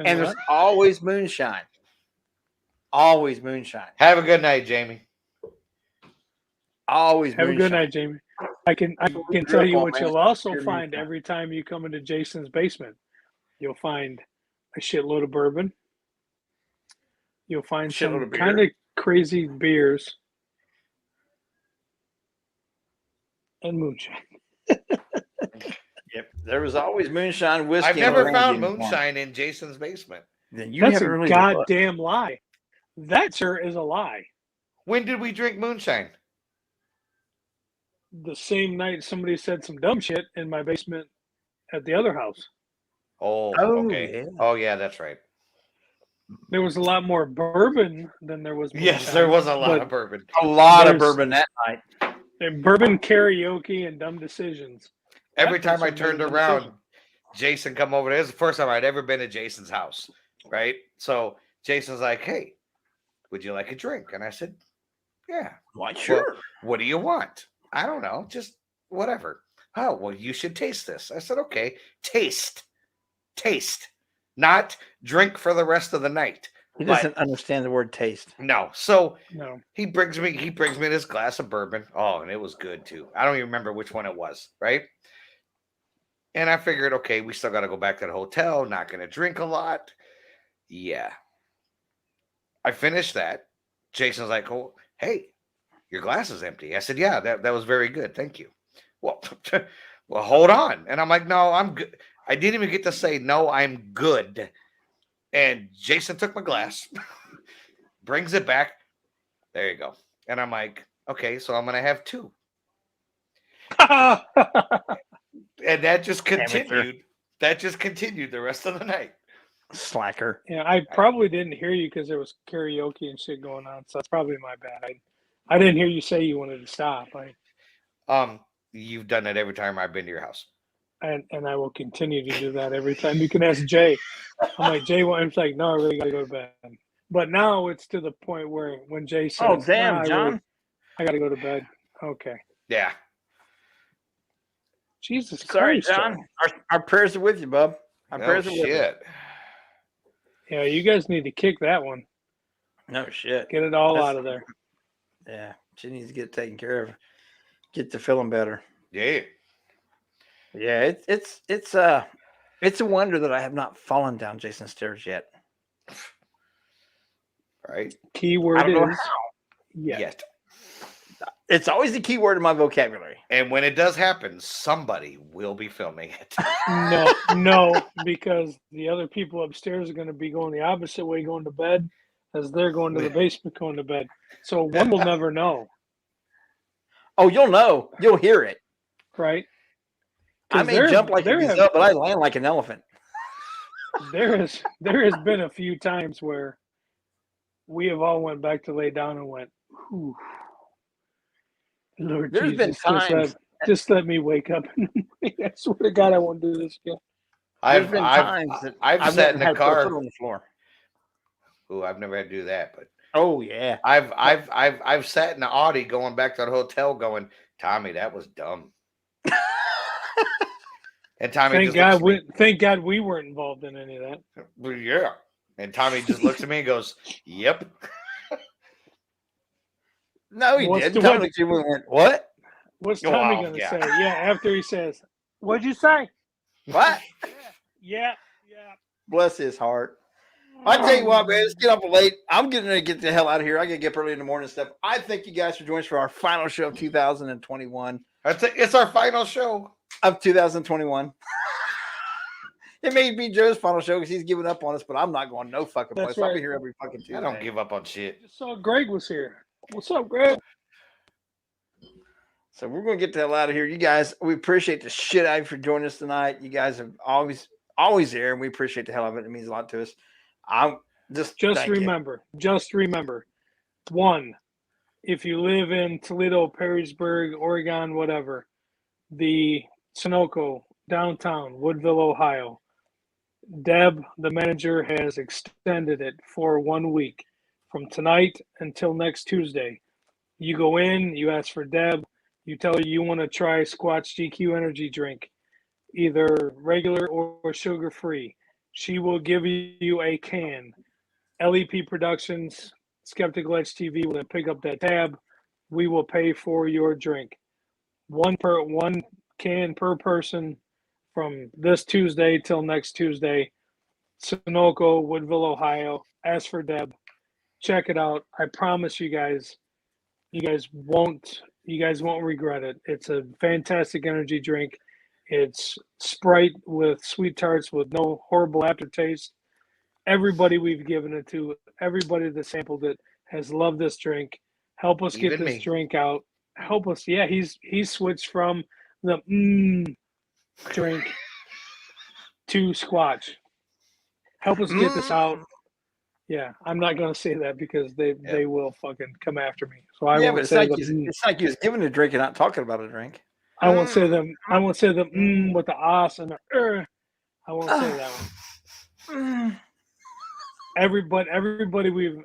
and there's what? always moonshine. Always moonshine. Have a good night, Jamie. Always Have a moonshine. good night, Jamie. I can You're tell you up on, what man. you'll also Pure find moonshine. every time you come into Jason's basement. You'll find a shitload of bourbon. You'll find Shitload some of beer. kind of crazy beers and moonshine. Yep. There was always moonshine, whiskey. I've and never brandy found in the barn. moonshine in Jason's basement. Then you That's haven't a really looked. goddamn lie. That, sir, is a lie. When did we drink moonshine? The same night somebody said some dumb shit in my basement at the other house. Oh, Oh, okay. yeah. Oh, yeah, that's right. There was a lot more bourbon than there was moonshine. Yes, there was a lot but of bourbon. A lot of There's- bourbon that night. and bourbon karaoke and dumb decisions. Every That time I person made a turned dumb around, decision. Jason come over. This is the first time I'd ever been to Jason's house, right? So Jason's like, "Hey, would you like a drink?" And I said, "Yeah." Why, Well, sure. what do you want? I don't know, just whatever. Oh, well, you should taste this. I said, "Okay, taste, not drink for the rest of the night." He but- doesn't understand the word taste. No, so No. he brings me this glass of bourbon. Oh, and it was good too. I don't even remember which one it was, right? And I figured, okay, we still got to go back to the hotel. Not going to drink a lot. Yeah. I finished that. Jason's like, "Oh, hey, your glass is empty." I said, "Yeah, that was very good. Thank you." Well, well, hold on. And I'm like, "No, I'm good." I didn't even get to say, "No, I'm good." And Jason took my glass, brings it back. There you go. And I'm like, "Okay, so I'm going to have two." And that just continued. That just continued the rest of the night. Slacker. Yeah, I probably didn't hear you because there was karaoke and shit going on. So that's probably my bad. I didn't hear you say you wanted to stop. You've done that every time I've been to your house. And I will continue to do that every time. You can ask Jay. I'm like, Jay, it's like, no, I really got to go to bed. But now it's to the point where when Jay says, Oh, damn, "Nah, John. I got to go to bed." Okay. Yeah. Jesus Sorry, Christ, John. Joe. Our prayers are with you, bub. Our Oh, prayers are with you. shit. Yeah, you guys need to kick that one. No shit. Get it all That's- out of there. Yeah. She needs to get taken care of. Get to feeling better. Yeah. Yeah, It's a wonder that I have not fallen down Jason's stairs yet. Right? I Keyword don't know is how. yet. It's always the key word in my vocabulary. And when it does happen, somebody will be filming it. No, because the other people upstairs are going to be going the opposite way, going to bed, as they're going to the basement, going to bed. So one will never know, Oh, you'll know. You'll hear it. right? I 'Cause may jump like a gazelle, but I land like an elephant. there has been a few times where we have all went back to lay down and went, "Whew, Lord There's been Jesus, times. just let me wake up." I swear to God, I won't do this again. There's been times that I've sat in never the had to put a foot car. on the floor. Ooh, I've never had to do that, but Oh yeah. I've sat in the Audi going back to the hotel going, Tommy, that was dumb. And Tommy just looks at me. Thank God we weren't involved in any of that. Well, yeah. And Tommy just looks at me and goes, "Yep." No, he What's didn't. the- Tommy looked at me and went, "What? What's Oh, Tommy wow, going to yeah. say? Yeah, after he says, "What'd you say?" What?" Yeah. Bless his heart. I tell you what, man, let's get up late. I'm getting ready to get the hell out of here. I got to get up early in the morning and stuff. I thank you guys for joining us for our final show of 2021. It's our final show. Of 2021. It may be Joe's final show because he's giving up on us, but I'm not going no fucking That's place. I'll be right. here every fucking Tuesday. I don't give up on shit. Just saw Greg was here. What's up, Greg? So we're going to get the hell out of here. You guys, we appreciate the shit out of you for joining us tonight. You guys have always there, and we appreciate the hell of it. It means a lot to us. I'm just remember, one, if you live in Toledo, Perrysburg, Oregon, whatever, the Sunoco, downtown, Woodville, Ohio, Deb, the manager, has extended it for 1 week from tonight until next Tuesday. You go in, you ask for Deb, you tell her you want to try Squatch GQ energy drink, either regular or sugar-free. She will give you a can. LEP Productions, Skeptical Edge TV will then pick up that tab. We will pay for your drink. One can per person from this Tuesday till next Tuesday. Sunoco, Woodville, Ohio. Ask for Deb. Check it out. I promise you guys won't regret it. It's a fantastic energy drink. It's Sprite with sweet tarts with no horrible aftertaste. Everybody we've given it to, everybody that sampled it has loved this drink. Help us get Even this me. drink out. Help us. Yeah, he's switched from the drink to Squatch. Help us get this out. Yeah, I'm not going to say that because they will fucking come after me. So I won't but it's say like it's like he was giving a drink and not talking about a drink. I won't say them. I won't say the with the os and the I won't say that one. Everybody we've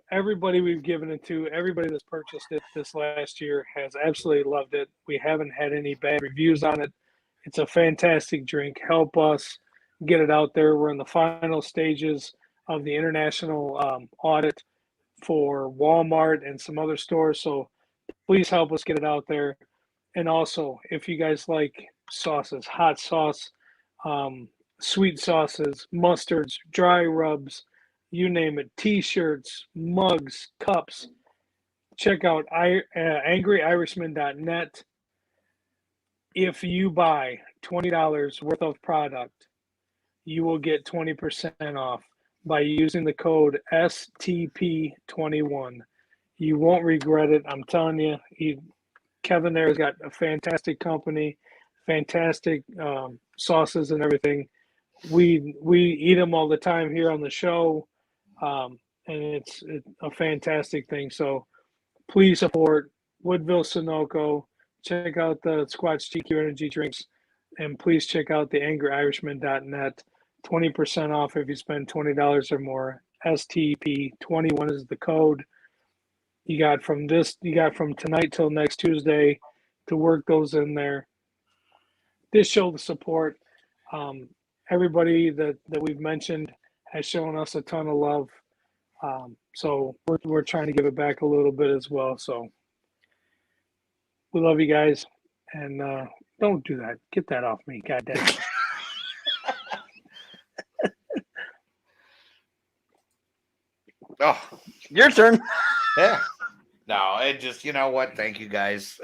given it to, everybody that's purchased it this last year has absolutely loved it. We haven't had any bad reviews on it. It's a fantastic drink. Help us get it out there. We're in the final stages of the international audit for Walmart and some other stores. So please help us get it out there. And also, if you guys like sauces, hot sauce, sweet sauces, mustards, dry rubs, you name it, T-shirts, mugs, cups, check out angryirishman.net. If you buy $20 worth of product, you will get 20% off by using the code STP21. You won't regret it. I'm telling you. Kevin there has got a fantastic company, fantastic sauces and everything. We eat them all the time here on the show, and it's a fantastic thing. So please support Woodville Sunoco. Check out the Squatch GQ Energy Drinks, and please check out the angryirishman.net. 20% off if you spend $20 or more. STP21 is the code. You got from tonight till next Tuesday to work those in there. This show the support. Everybody that we've mentioned has shown us a ton of love. So we're trying to give it back a little bit as well. So we love you guys, and don't do that. Get that off me, goddamn. Oh, Your turn. yeah. No, it just, you know what? Thank you guys.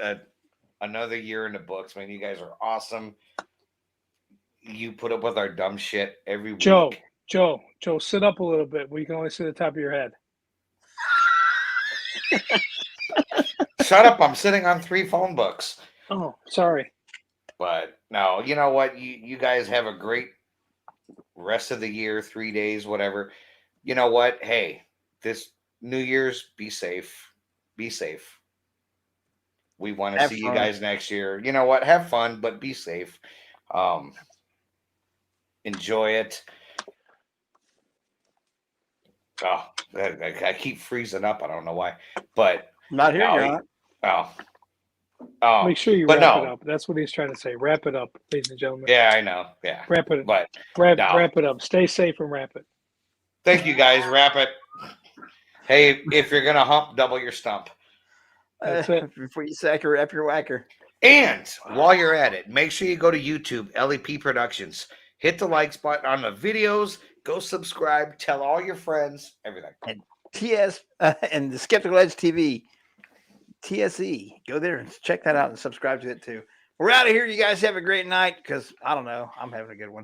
Another year in the books, man. You guys are awesome. You put up with our dumb shit every Joe, week. Joe, sit up a little bit. We can only see the top of your head. Shut up. I'm sitting on 3 phone books. Oh, sorry. But no, you know what? You guys have a great rest of the year, 3 days, whatever. You know what? Hey, this New Year's, be safe. Be safe. We want to Have see you fun. guys next year. You know what? Have fun, but be safe. Enjoy it. Oh, I keep freezing up. I don't know why, but Not here, no, Your Honor. Make sure you but wrap it no, up. That's what he's trying to say. Wrap it up, ladies and gentlemen. yeah, I know, yeah, Wrap it. but Wrap no. it up. Stay safe and wrap it. Thank you guys. Wrap it. Hey, if you're gonna hump, double your stump. That's it. Before you sack her up your whacker. And while you're at it, make sure you go to YouTube, LEP Productions. Hit the likes button on the videos. Go subscribe. Tell all your friends. Everything. And TS and the Skeptical Edge TV, TSE. Go there and check that out and subscribe to it too. We're out of here. You guys have a great night because I don't know. I'm having a good one.